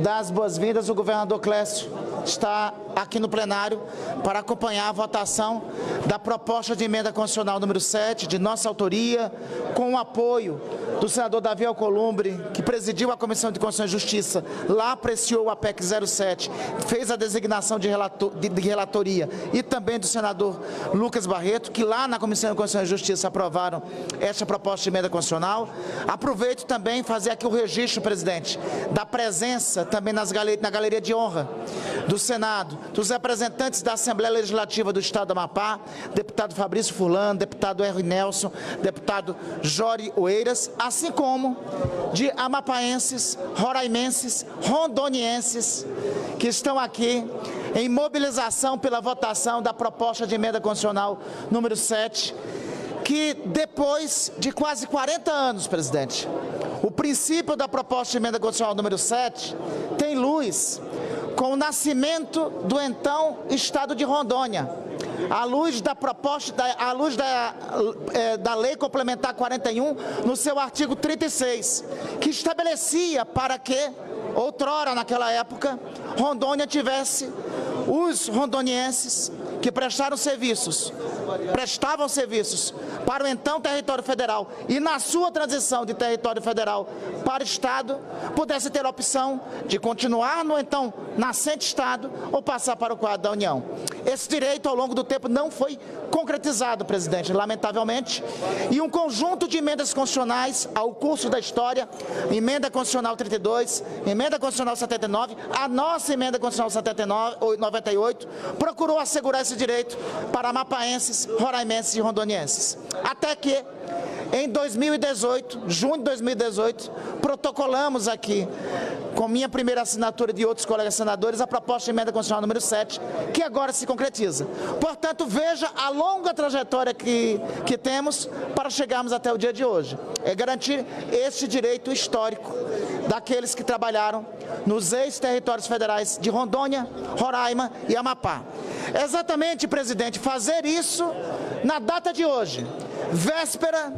Dar as boas-vindas, o governador Clécio está aqui no plenário para acompanhar a votação da proposta de emenda constitucional número 7, de nossa autoria, com o apoio do senador Davi Alcolumbre, que presidiu a Comissão de Constituição e Justiça, lá apreciou a PEC 07, fez a designação de relatoria, e também do senador Lucas Barreto, que lá na Comissão de Constituição e Justiça aprovaram esta proposta de emenda constitucional. Aproveito também fazer aqui o registro, presidente, da presença também na galeria de honra do Senado, dos representantes da Assembleia Legislativa do Estado do Amapá, deputado Fabrício Furlan, deputado Henry Nelson, deputado Jori Oeiras, assim como de amapaenses, roraimenses, rondonienses, que estão aqui em mobilização pela votação da proposta de emenda constitucional número 7, que depois de quase 40 anos, presidente, o princípio da proposta de emenda constitucional número 7 tem luz com o nascimento do então Estado de Rondônia, à luz da proposta, à luz da Lei Complementar 41, no seu artigo 36, que estabelecia para que, outrora, naquela época, Rondônia tivesse os rondonienses que prestavam serviços para o então território federal e na sua transição de território federal para o Estado, pudesse ter a opção de continuar no então nascente Estado ou passar para o quadro da União. Esse direito, ao longo do tempo, não foi concretizado, presidente, lamentavelmente, e um conjunto de emendas constitucionais ao curso da história, emenda constitucional 32, emenda constitucional 79, a nossa emenda constitucional 98, procurou assegurar esse direito para amapaenses, roraimenses e rondonienses. Até que, em 2018, junho de 2018, protocolamos aqui, com minha primeira assinatura de outros colegas senadores, a proposta de emenda constitucional número 7, que agora se concretiza. Portanto, veja a longa trajetória que temos para chegarmos até o dia de hoje. É garantir este direito histórico daqueles que trabalharam nos ex-territórios federais de Rondônia, Roraima e Amapá. Exatamente, presidente, fazer isso na data de hoje, véspera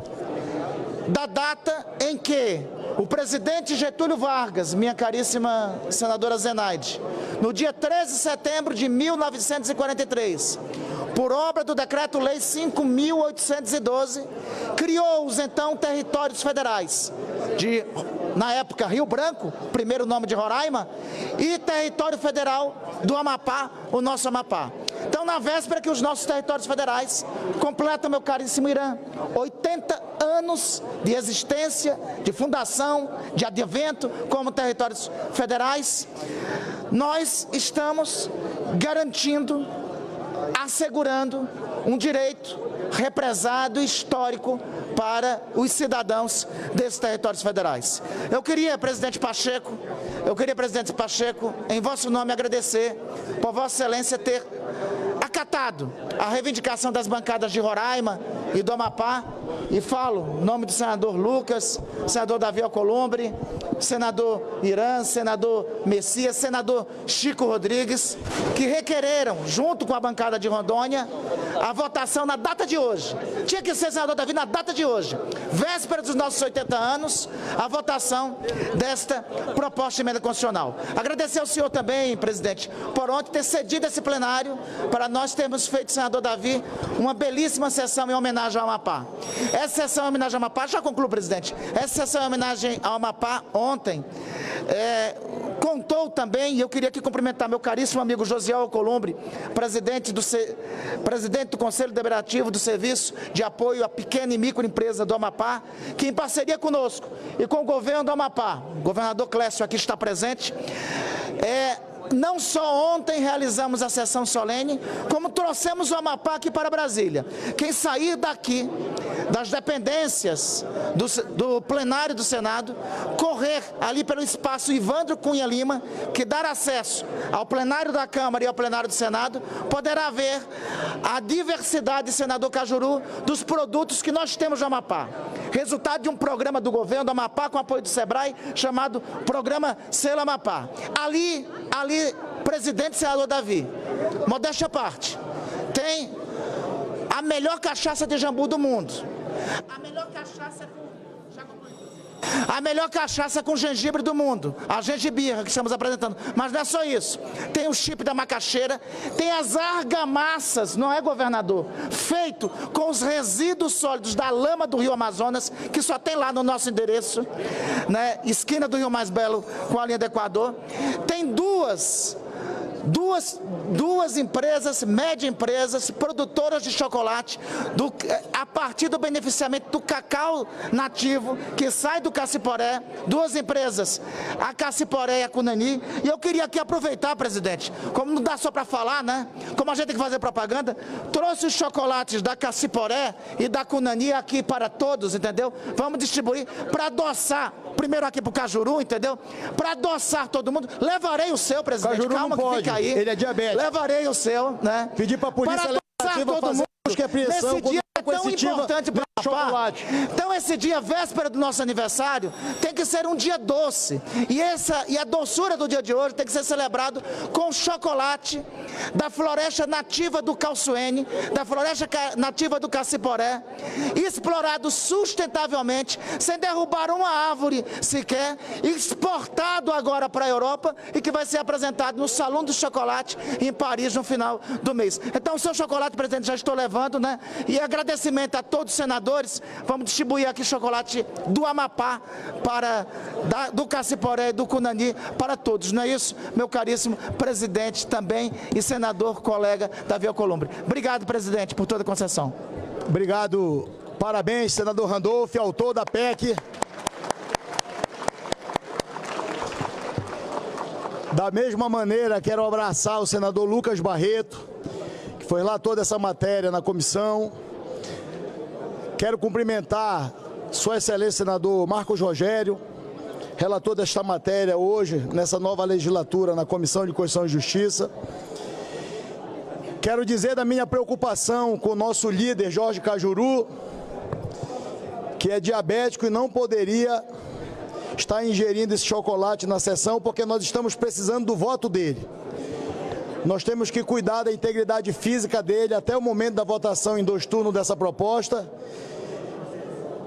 da data em que o presidente Getúlio Vargas, minha caríssima senadora Zenaide, no dia 13 de setembro de 1943, por obra do Decreto-Lei 5.812, criou os então territórios federais de, na época, Rio Branco, primeiro nome de Roraima, e território federal do Amapá, o nosso Amapá. Então, na véspera que os nossos territórios federais completam, meu caríssimo Irã, 80 anos de existência, de fundação, de advento como territórios federais, nós estamos garantindo, assegurando um direito represado histórico para os cidadãos desses territórios federais. Eu queria, presidente Pacheco, em vosso nome agradecer por Vossa Excelência ter acatado a reivindicação das bancadas de Roraima e do Amapá, e falo em nome do senador Lucas, senador Davi Alcolumbre, senador Irã, senador Messias, senador Chico Rodrigues, que requereram, junto com a bancada de Rondônia, a votação na data de hoje. Tinha que ser, senador Davi, na data de hoje, véspera dos nossos 80 anos, a votação desta proposta de emenda constitucional. Agradecer ao senhor também, presidente, por ontem ter cedido esse plenário para nós termos feito, senador Davi, uma belíssima sessão em homenagem ao Amapá. Essa sessão em homenagem ao Amapá, já concluo, presidente, essa sessão em homenagem ao Amapá ontem contou também, e eu queria aqui cumprimentar meu caríssimo amigo Josiel Alcolumbre, presidente do Conselho Deliberativo do Serviço de Apoio à Pequena e Microempresa do Amapá, que em parceria conosco e com o governo do Amapá, o governador Clécio aqui está presente, não só ontem realizamos a sessão solene, como trouxemos o Amapá aqui para Brasília. Quem sair daqui, das dependências do plenário do Senado, correr ali pelo espaço Ivandro Cunha Lima, que dá acesso ao plenário da Câmara e ao plenário do Senado, poderá ver a diversidade, senador Cajuru, dos produtos que nós temos no Amapá. Resultado de um programa do governo do Amapá, com apoio do SEBRAE, chamado Programa Selo Amapá. Ali, presidente senador Davi, modéstia à parte, tem a melhor cachaça de jambu do mundo. A melhor cachaça com gengibre do mundo, a gengibirra que estamos apresentando. Mas não é só isso. Tem o chip da macaxeira, tem as argamassas, não é, governador? Feito com os resíduos sólidos da lama do Rio Amazonas, que só tem lá no nosso endereço, né? Esquina do Rio Mais Belo com a linha do Equador. Tem duas empresas, média empresas, produtoras de chocolate, a partir do beneficiamento do cacau nativo, que sai do Cassiporé, duas empresas, a Cassiporé e a Cunani. E eu queria aqui aproveitar, presidente, como não dá só para falar, né? Como a gente tem que fazer propaganda, trouxe os chocolates da Cassiporé e da Cunani aqui para todos, entendeu? Vamos distribuir para adoçar, primeiro aqui para o Cajuru, entendeu? Para adoçar todo mundo. Levarei o seu, presidente, Cajuru calma que fica aí. Ele é diabético. Levarei o seu, né? Pedir para a polícia legislativa fazer busca e apreensão. Nesse dia é tão importante para o Amapá. Então esse dia, véspera do nosso aniversário, tem que ser um dia doce. E a doçura do dia de hoje tem que ser celebrado com chocolate da floresta nativa do Calçuene, da floresta nativa do Cassiporé, explorado sustentavelmente, sem derrubar uma árvore sequer, exportado agora para a Europa e que vai ser apresentado no Salão do Chocolate em Paris no final do mês. Então, o seu chocolate, presidente, já estou levando, né? E agradecimento a todos os senadores. Vamos distribuir aqui chocolate do Amapá, do Cassiporé e do Cunani para todos. Não é isso, meu caríssimo presidente também e senador colega Davi Alcolumbre. Obrigado, presidente, por toda a concessão. Obrigado. Parabéns, senador Randolph, autor da PEC. Da mesma maneira, quero abraçar o senador Lucas Barreto, que foi lá toda essa matéria na comissão. Quero cumprimentar Sua Excelência Senador Marcos Rogério, relator desta matéria hoje, nessa nova legislatura na Comissão de Constituição e Justiça. Quero dizer da minha preocupação com o nosso líder Jorge Cajuru, que é diabético e não poderia estar ingerindo esse chocolate na sessão, porque nós estamos precisando do voto dele. Nós temos que cuidar da integridade física dele até o momento da votação em 2 turnos dessa proposta.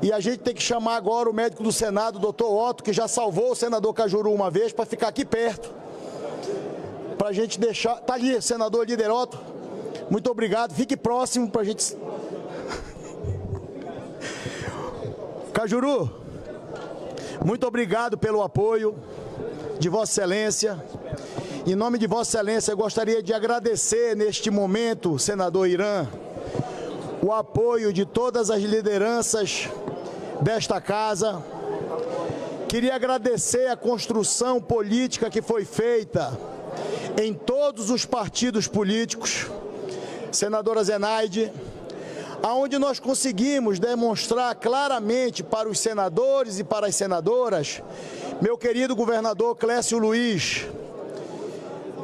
E a gente tem que chamar agora o médico do Senado, o doutor Otto, que já salvou o senador Cajuru uma vez, para ficar aqui perto. Para a gente deixar... Está ali, senador líder Otto. Muito obrigado. Fique próximo para a gente... Cajuru, muito obrigado pelo apoio de Vossa Excelência. Em nome de Vossa Excelência, eu gostaria de agradecer neste momento, senador Irã, o apoio de todas as lideranças desta casa. Queria agradecer a construção política que foi feita em todos os partidos políticos, senadora Zenaide, aonde nós conseguimos demonstrar claramente para os senadores e para as senadoras, meu querido governador Clécio Luiz,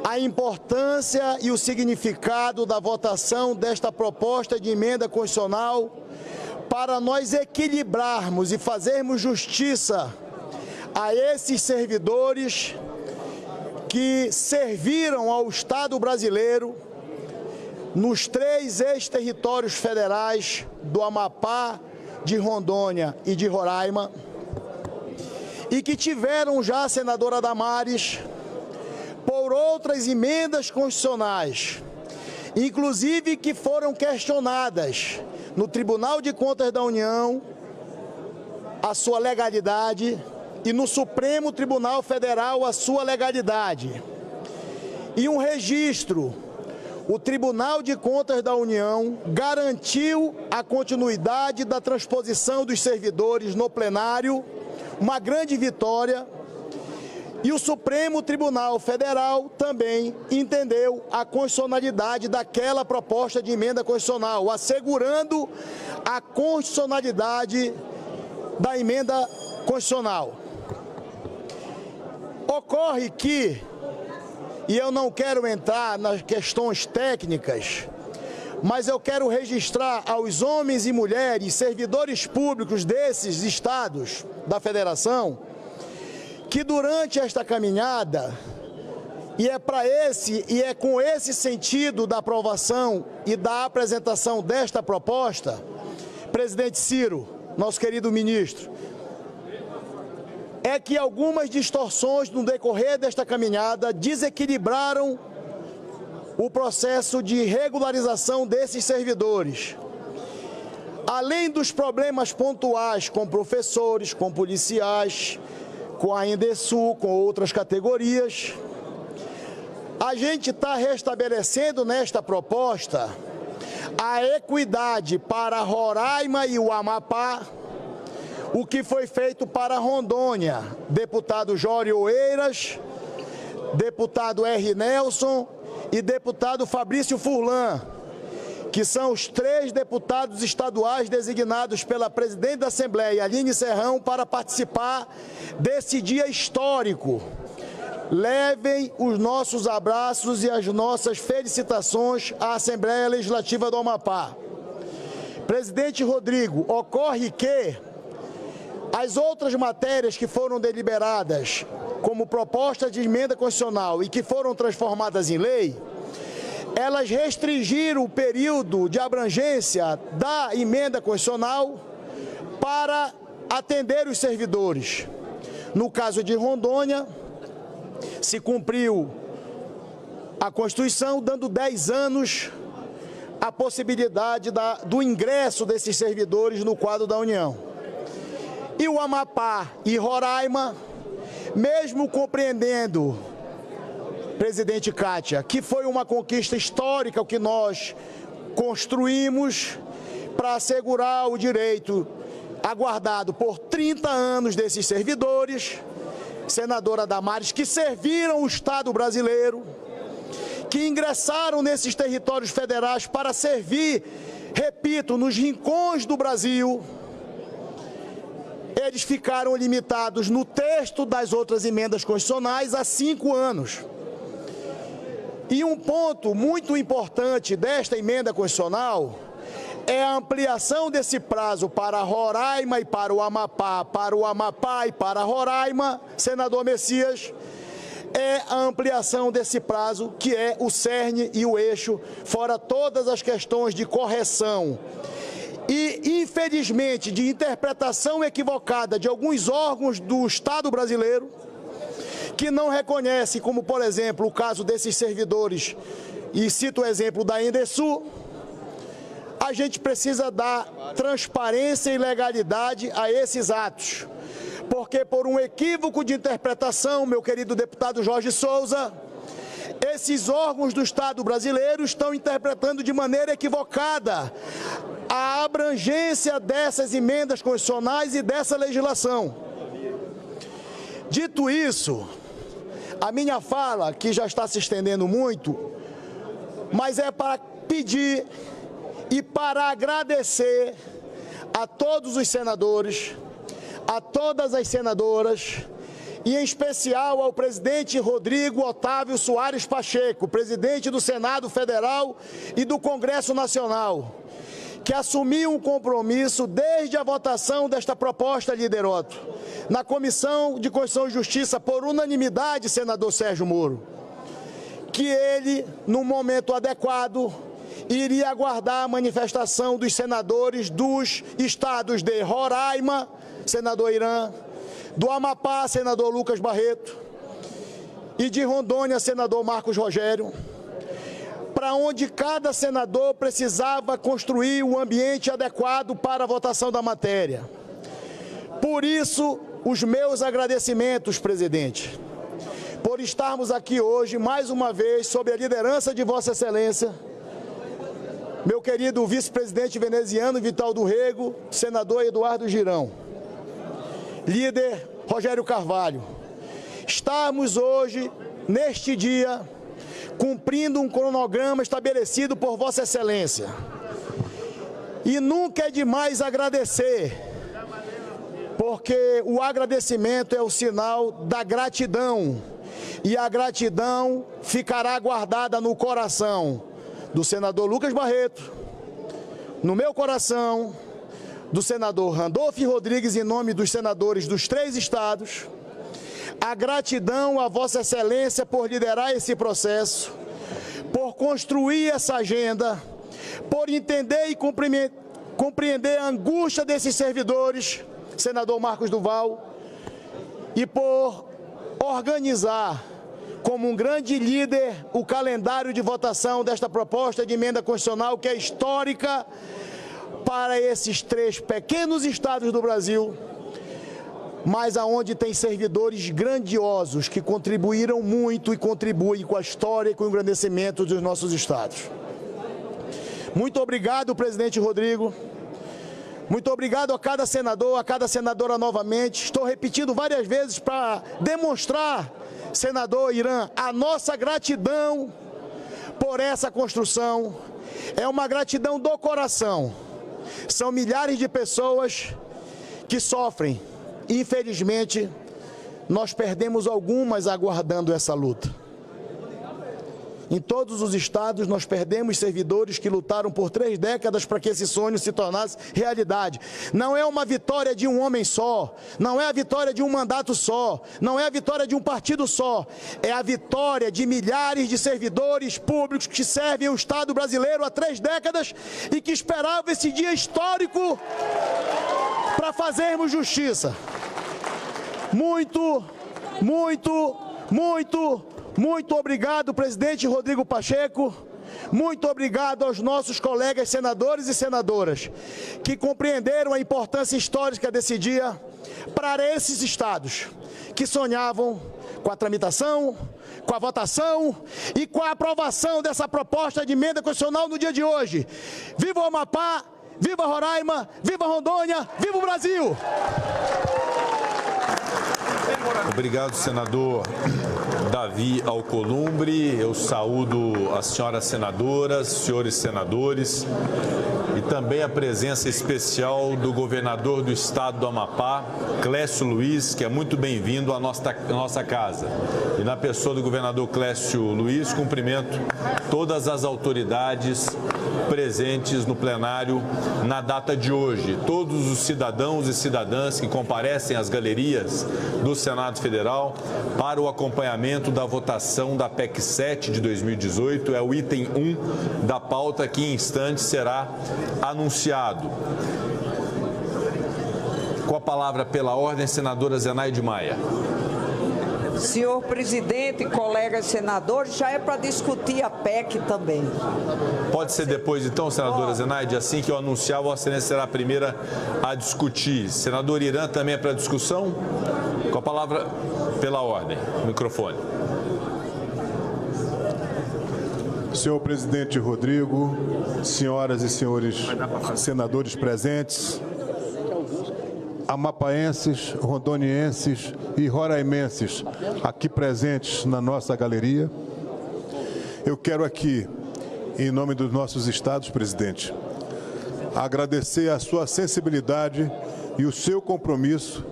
a importância e o significado da votação desta proposta de emenda constitucional para nós equilibrarmos e fazermos justiça a esses servidores que serviram ao Estado brasileiro nos 3 ex-territórios federais do Amapá, de Rondônia e de Roraima, e que tiveram já, senadora Damares, por outras emendas constitucionais, inclusive que foram questionadas no Tribunal de Contas da União, a sua legalidade, e no Supremo Tribunal Federal, a sua legalidade. E um registro, o Tribunal de Contas da União garantiu a continuidade da transposição dos servidores no plenário, uma grande vitória. E o Supremo Tribunal Federal também entendeu a constitucionalidade daquela proposta de emenda constitucional, assegurando a constitucionalidade da emenda constitucional. Ocorre que, e eu não quero entrar nas questões técnicas, mas eu quero registrar aos homens e mulheres, servidores públicos desses estados da federação, que durante esta caminhada, e é com esse sentido da aprovação e da apresentação desta proposta, presidente Ciro, nosso querido ministro, é que algumas distorções no decorrer desta caminhada desequilibraram o processo de regularização desses servidores. Além dos problemas pontuais com professores, com policiais, com a Endesul, com outras categorias, a gente está restabelecendo nesta proposta a equidade para Roraima e o Amapá, o que foi feito para Rondônia, deputado Jório Oeiras, deputado R. Nelson e deputado Fabrício Furlan, que são os 3 deputados estaduais designados pela presidente da Assembleia, Aline Serrão, para participar desse dia histórico. Levem os nossos abraços e as nossas felicitações à Assembleia Legislativa do Amapá. Presidente Rodrigo, ocorre que as outras matérias que foram deliberadas como proposta de emenda constitucional e que foram transformadas em lei, elas restringiram o período de abrangência da emenda constitucional para atender os servidores. No caso de Rondônia, se cumpriu a Constituição, dando 10 anos a possibilidade do ingresso desses servidores no quadro da União. E o Amapá e Roraima, mesmo compreendendo, presidente Kátia, que foi uma conquista histórica o que nós construímos para assegurar o direito aguardado por 30 anos desses servidores, senadora Damares, que serviram o Estado brasileiro, que ingressaram nesses territórios federais para servir, repito, nos rincões do Brasil. eles ficaram limitados no texto das outras emendas constitucionais a 5 anos. E um ponto muito importante desta emenda constitucional é a ampliação desse prazo para Roraima e para o Amapá e para Roraima, senador Messias, é a ampliação desse prazo, que é o cerne e o eixo, fora todas as questões de correção e, infelizmente, de interpretação equivocada de alguns órgãos do Estado brasileiro, que não reconhecem, como, por exemplo, o caso desses servidores, e cito o exemplo da Endesul. A gente precisa dar transparência e legalidade a esses atos, porque por um equívoco de interpretação, meu querido deputado Jorge Souza, esses órgãos do Estado brasileiro estão interpretando de maneira equivocada a abrangência dessas emendas constitucionais e dessa legislação. Dito isso, a minha fala, que já está se estendendo muito, mas é para pedir e para agradecer a todos os senadores, a todas as senadoras, e em especial ao presidente Rodrigo Otávio Soares Pacheco, presidente do Senado Federal e do Congresso Nacional, que assumiu um compromisso desde a votação desta proposta Lideroto, na Comissão de Constituição e Justiça, por unanimidade, senador Sérgio Moro, que ele, no momento adequado, iria aguardar a manifestação dos senadores dos estados de Roraima, senador Irã, do Amapá, senador Lucas Barreto, e de Rondônia, senador Marcos Rogério, para onde cada senador precisava construir um ambiente adequado para a votação da matéria. Por isso, os meus agradecimentos, presidente, por estarmos aqui hoje, mais uma vez, sob a liderança de Vossa Excelência, meu querido vice-presidente veneziano Vital do Rego, senador Eduardo Girão, líder Rogério Carvalho, estamos hoje, neste dia, cumprindo um cronograma estabelecido por Vossa Excelência. E nunca é demais agradecer, porque o agradecimento é o sinal da gratidão, e a gratidão ficará guardada no coração do senador Lucas Barreto, no meu coração, do senador Randolfo Rodrigues, em nome dos senadores dos 3 estados, a gratidão a Vossa Excelência por liderar esse processo, por construir essa agenda, por entender e compreender a angústia desses servidores, senador Marcos Duval, e por organizar como um grande líder o calendário de votação desta proposta de emenda constitucional, que é histórica para esses 3 pequenos estados do Brasil, mas aonde tem servidores grandiosos que contribuíram muito e contribuem com a história e com o engrandecimento dos nossos estados. Muito obrigado, presidente Rodrigo. Muito obrigado a cada senador, a cada senadora novamente. Estou repetindo várias vezes para demonstrar, senador Irã, a nossa gratidão por essa construção. É uma gratidão do coração. São milhares de pessoas que sofrem. Infelizmente, nós perdemos algumas aguardando essa luta. Em todos os estados, nós perdemos servidores que lutaram por 3 décadas para que esse sonho se tornasse realidade. Não é uma vitória de um homem só, não é a vitória de um mandato só, não é a vitória de um partido só, é a vitória de milhares de servidores públicos que servem o Estado brasileiro há 3 décadas e que esperavam esse dia histórico para fazermos justiça. Muito obrigado, presidente Rodrigo Pacheco. Muito obrigado aos nossos colegas senadores e senadoras que compreenderam a importância histórica desse dia para esses estados que sonhavam com a tramitação, com a votação e com a aprovação dessa proposta de emenda constitucional no dia de hoje. Viva o Amapá, viva Roraima, viva Rondônia, viva o Brasil! Obrigado, senador Davi Alcolumbre. Eu saúdo as senhoras senadoras, senhores senadores. e também a presença especial do governador do estado do Amapá, Clécio Luiz, que é muito bem-vindo à nossa casa. E na pessoa do governador Clécio Luiz, cumprimento todas as autoridades presentes no plenário na data de hoje. Todos os cidadãos e cidadãs que comparecem às galerias do Senado Federal para o acompanhamento da votação da PEC 7 de 2018, é o item 1 da pauta que em instantes será anunciado. Com a palavra pela ordem, senadora Zenaide Maia. Senhor presidente, colegas senadores, já é para discutir a PEC também. Pode ser depois, então, senadora Zenaide? Assim que eu anunciar, Vossa Excelência será a primeira a discutir. Senador Irã também é para discussão? Com a palavra pela ordem. Microfone. Senhor presidente Rodrigo, senhoras e senhores senadores presentes, amapaenses, rondonienses e roraimenses aqui presentes na nossa galeria, eu quero aqui, em nome dos nossos estados, presidente, agradecer a sua sensibilidade e o seu compromisso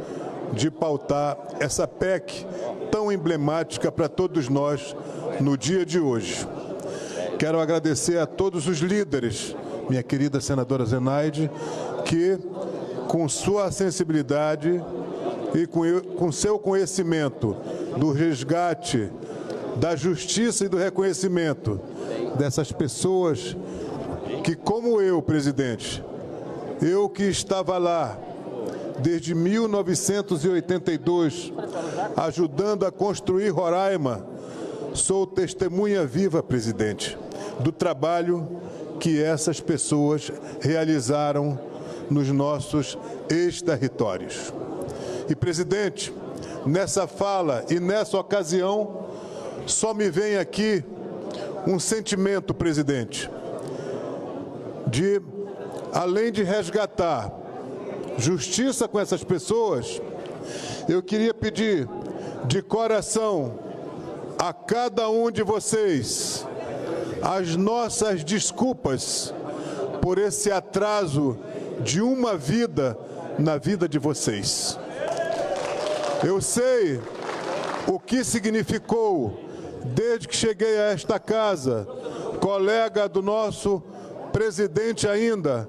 de pautar essa PEC tão emblemática para todos nós no dia de hoje. Quero agradecer a todos os líderes, minha querida senadora Zenaide, que com sua sensibilidade e com seu conhecimento do resgate, da justiça e do reconhecimento dessas pessoas que, como eu, presidente, eu que estava lá desde 1982, ajudando a construir Roraima, sou testemunha viva, presidente, do trabalho que essas pessoas realizaram nos nossos ex-territórios. E, presidente, nessa fala e nessa ocasião, só me vem aqui um sentimento, presidente, de, além de resgatar justiça com essas pessoas, eu queria pedir de coração a cada um de vocês as nossas desculpas por esse atraso de uma vida na vida de vocês. Eu sei o que significou, desde que cheguei a esta casa, colega do nosso presidente ainda,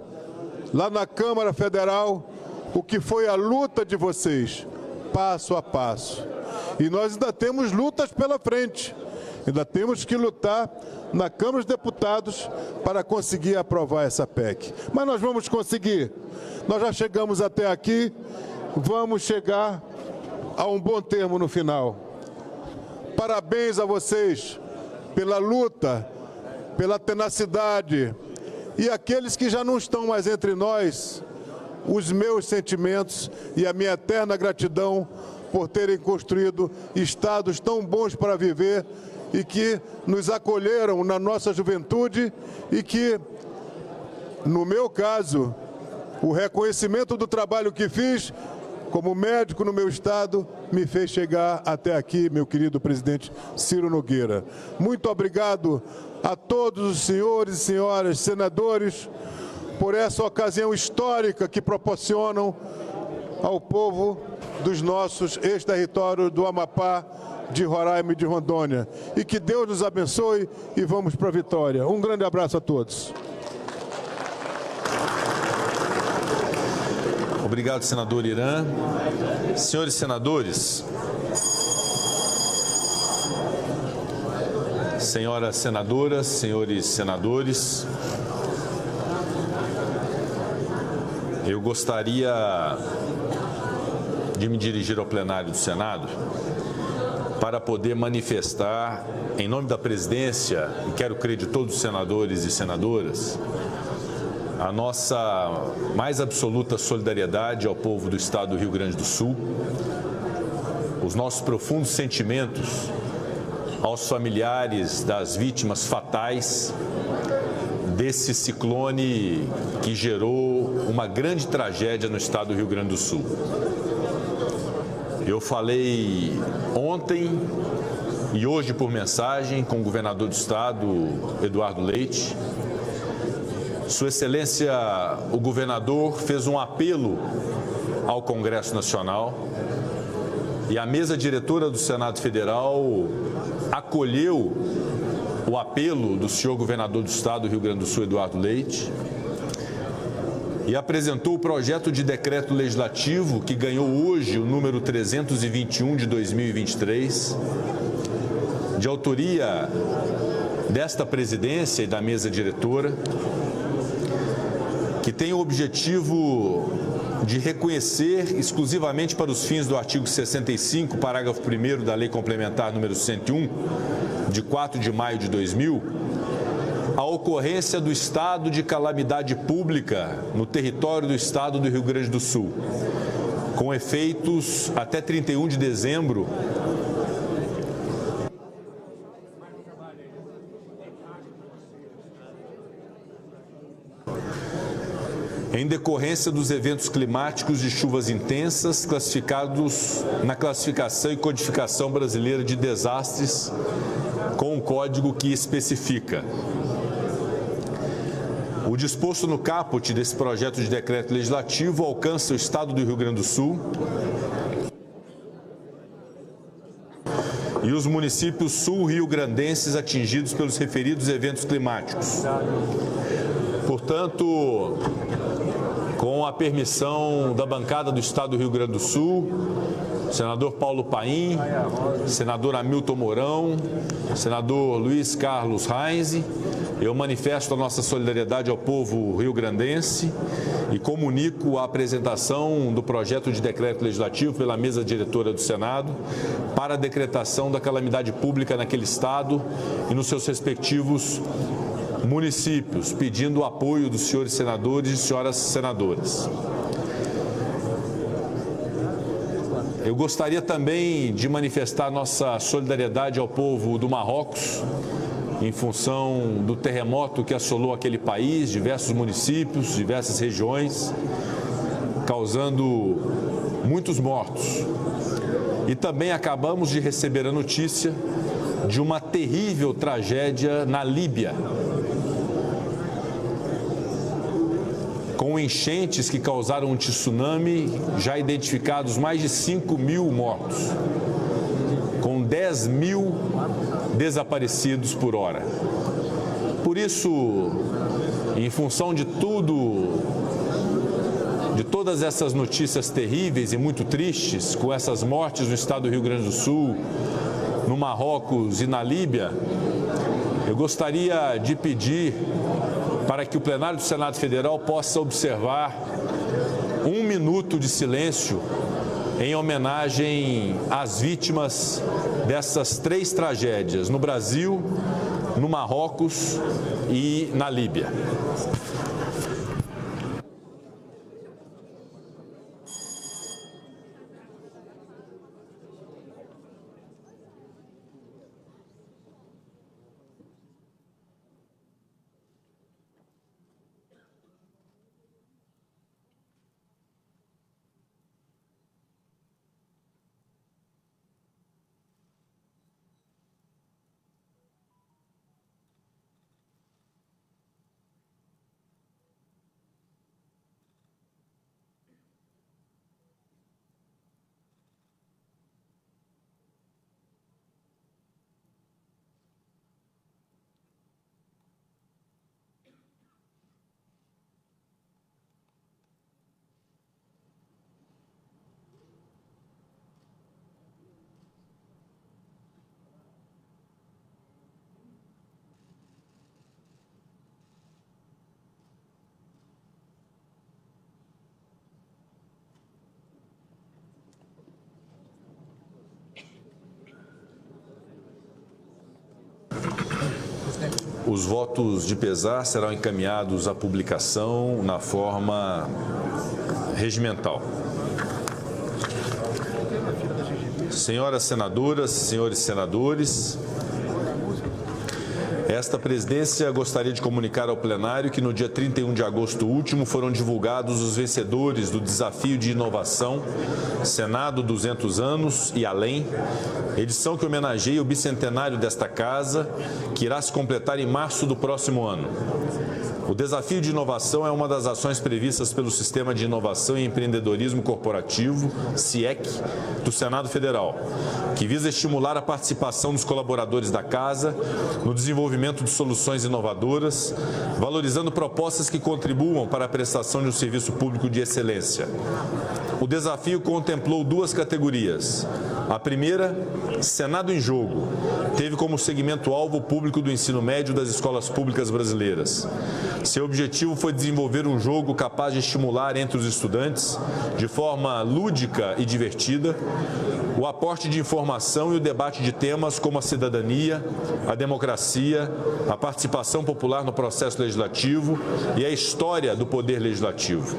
lá na Câmara Federal, o que foi a luta de vocês, passo a passo. E nós ainda temos lutas pela frente, ainda temos que lutar na Câmara dos Deputados para conseguir aprovar essa PEC. Mas nós vamos conseguir. Nós já chegamos até aqui, vamos chegar a um bom termo no final. Parabéns a vocês pela luta, pela tenacidade. E aqueles que já não estão mais entre nós, os meus sentimentos e a minha eterna gratidão por terem construído estados tão bons para viver e que nos acolheram na nossa juventude e que, no meu caso, o reconhecimento do trabalho que fiz como médico no meu estado me fez chegar até aqui, meu querido presidente Ciro Nogueira. Muito obrigado a todos os senhores e senhoras senadores por essa ocasião histórica que proporcionam ao povo dos nossos ex-territórios do Amapá, de Roraima e de Rondônia. E que Deus nos abençoe e vamos para a vitória. Um grande abraço a todos. Obrigado, senador Irã. Senhores senadores, senhoras senadoras, senhores senadores, eu gostaria de me dirigir ao plenário do Senado para poder manifestar, em nome da presidência, e quero crer de todos os senadores e senadoras, a nossa mais absoluta solidariedade ao povo do estado do Rio Grande do Sul, os nossos profundos sentimentos aos familiares das vítimas fatais desse ciclone que gerou uma grande tragédia no estado do Rio Grande do Sul. Eu falei ontem e hoje por mensagem com o governador do estado, Eduardo Leite, Sua Excelência, o governador, fez um apelo ao Congresso Nacional e a mesa diretora do Senado Federal acolheu o apelo do senhor governador do Estado do Rio Grande do Sul, Eduardo Leite, e apresentou o projeto de decreto legislativo que ganhou hoje o número 321 de 2023, de autoria desta presidência e da mesa diretora, que tem o objetivo de reconhecer exclusivamente para os fins do artigo 65, parágrafo 1º da Lei Complementar número 101, de 4 de maio de 2000, a ocorrência do estado de calamidade pública no território do Estado do Rio Grande do Sul, com efeitos até 31 de dezembro em decorrência dos eventos climáticos de chuvas intensas classificados na classificação e codificação brasileira de desastres, com um código que especifica. O disposto no caput desse projeto de decreto legislativo alcança o Estado do Rio Grande do Sul e os municípios sul-rio-grandenses atingidos pelos referidos eventos climáticos. Portanto, com a permissão da bancada do Estado do Rio Grande do Sul, senador Paulo Paim, senador Hamilton Mourão, senador Luiz Carlos Reis, eu manifesto a nossa solidariedade ao povo rio-grandense e comunico a apresentação do projeto de decreto legislativo pela mesa diretora do Senado para a decretação da calamidade pública naquele estado e nos seus respectivos municípios, pedindo o apoio dos senhores senadores e senhoras senadoras. Eu gostaria também de manifestar nossa solidariedade ao povo do Marrocos, em função do terremoto que assolou aquele país, diversos municípios, diversas regiões, causando muitos mortos. E também acabamos de receber a notícia de uma terrível tragédia na Líbia, com enchentes que causaram um tsunami, já identificados mais de 5.000 mortos, com 10.000 desaparecidos por hora. Por isso, em função de todas essas notícias terríveis e muito tristes, com essas mortes no estado do Rio Grande do Sul, no Marrocos e na Líbia, eu gostaria de pedir para que o plenário do Senado Federal possa observar 1 minuto de silêncio em homenagem às vítimas dessas 3 tragédias, no Brasil, no Marrocos e na Líbia. Os votos de pesar serão encaminhados à publicação na forma regimental. Senhoras senadoras, senhores senadores, esta presidência gostaria de comunicar ao plenário que no dia 31 de agosto último foram divulgados os vencedores do Desafio de Inovação Senado 200 anos e além, edição que homenageia o bicentenário desta casa, que irá se completar em março do próximo ano. O desafio de inovação é uma das ações previstas pelo Sistema de Inovação e Empreendedorismo Corporativo, SIEC, do Senado Federal, que visa estimular a participação dos colaboradores da Casa no desenvolvimento de soluções inovadoras, valorizando propostas que contribuam para a prestação de um serviço público de excelência. O desafio contemplou duas categorias. A primeira, Senado em Jogo, teve como segmento-alvo o público do ensino médio das escolas públicas brasileiras. Seu objetivo foi desenvolver um jogo capaz de estimular entre os estudantes, de forma lúdica e divertida, o aporte de informação e o debate de temas como a cidadania, a democracia, a participação popular no processo legislativo e a história do poder legislativo.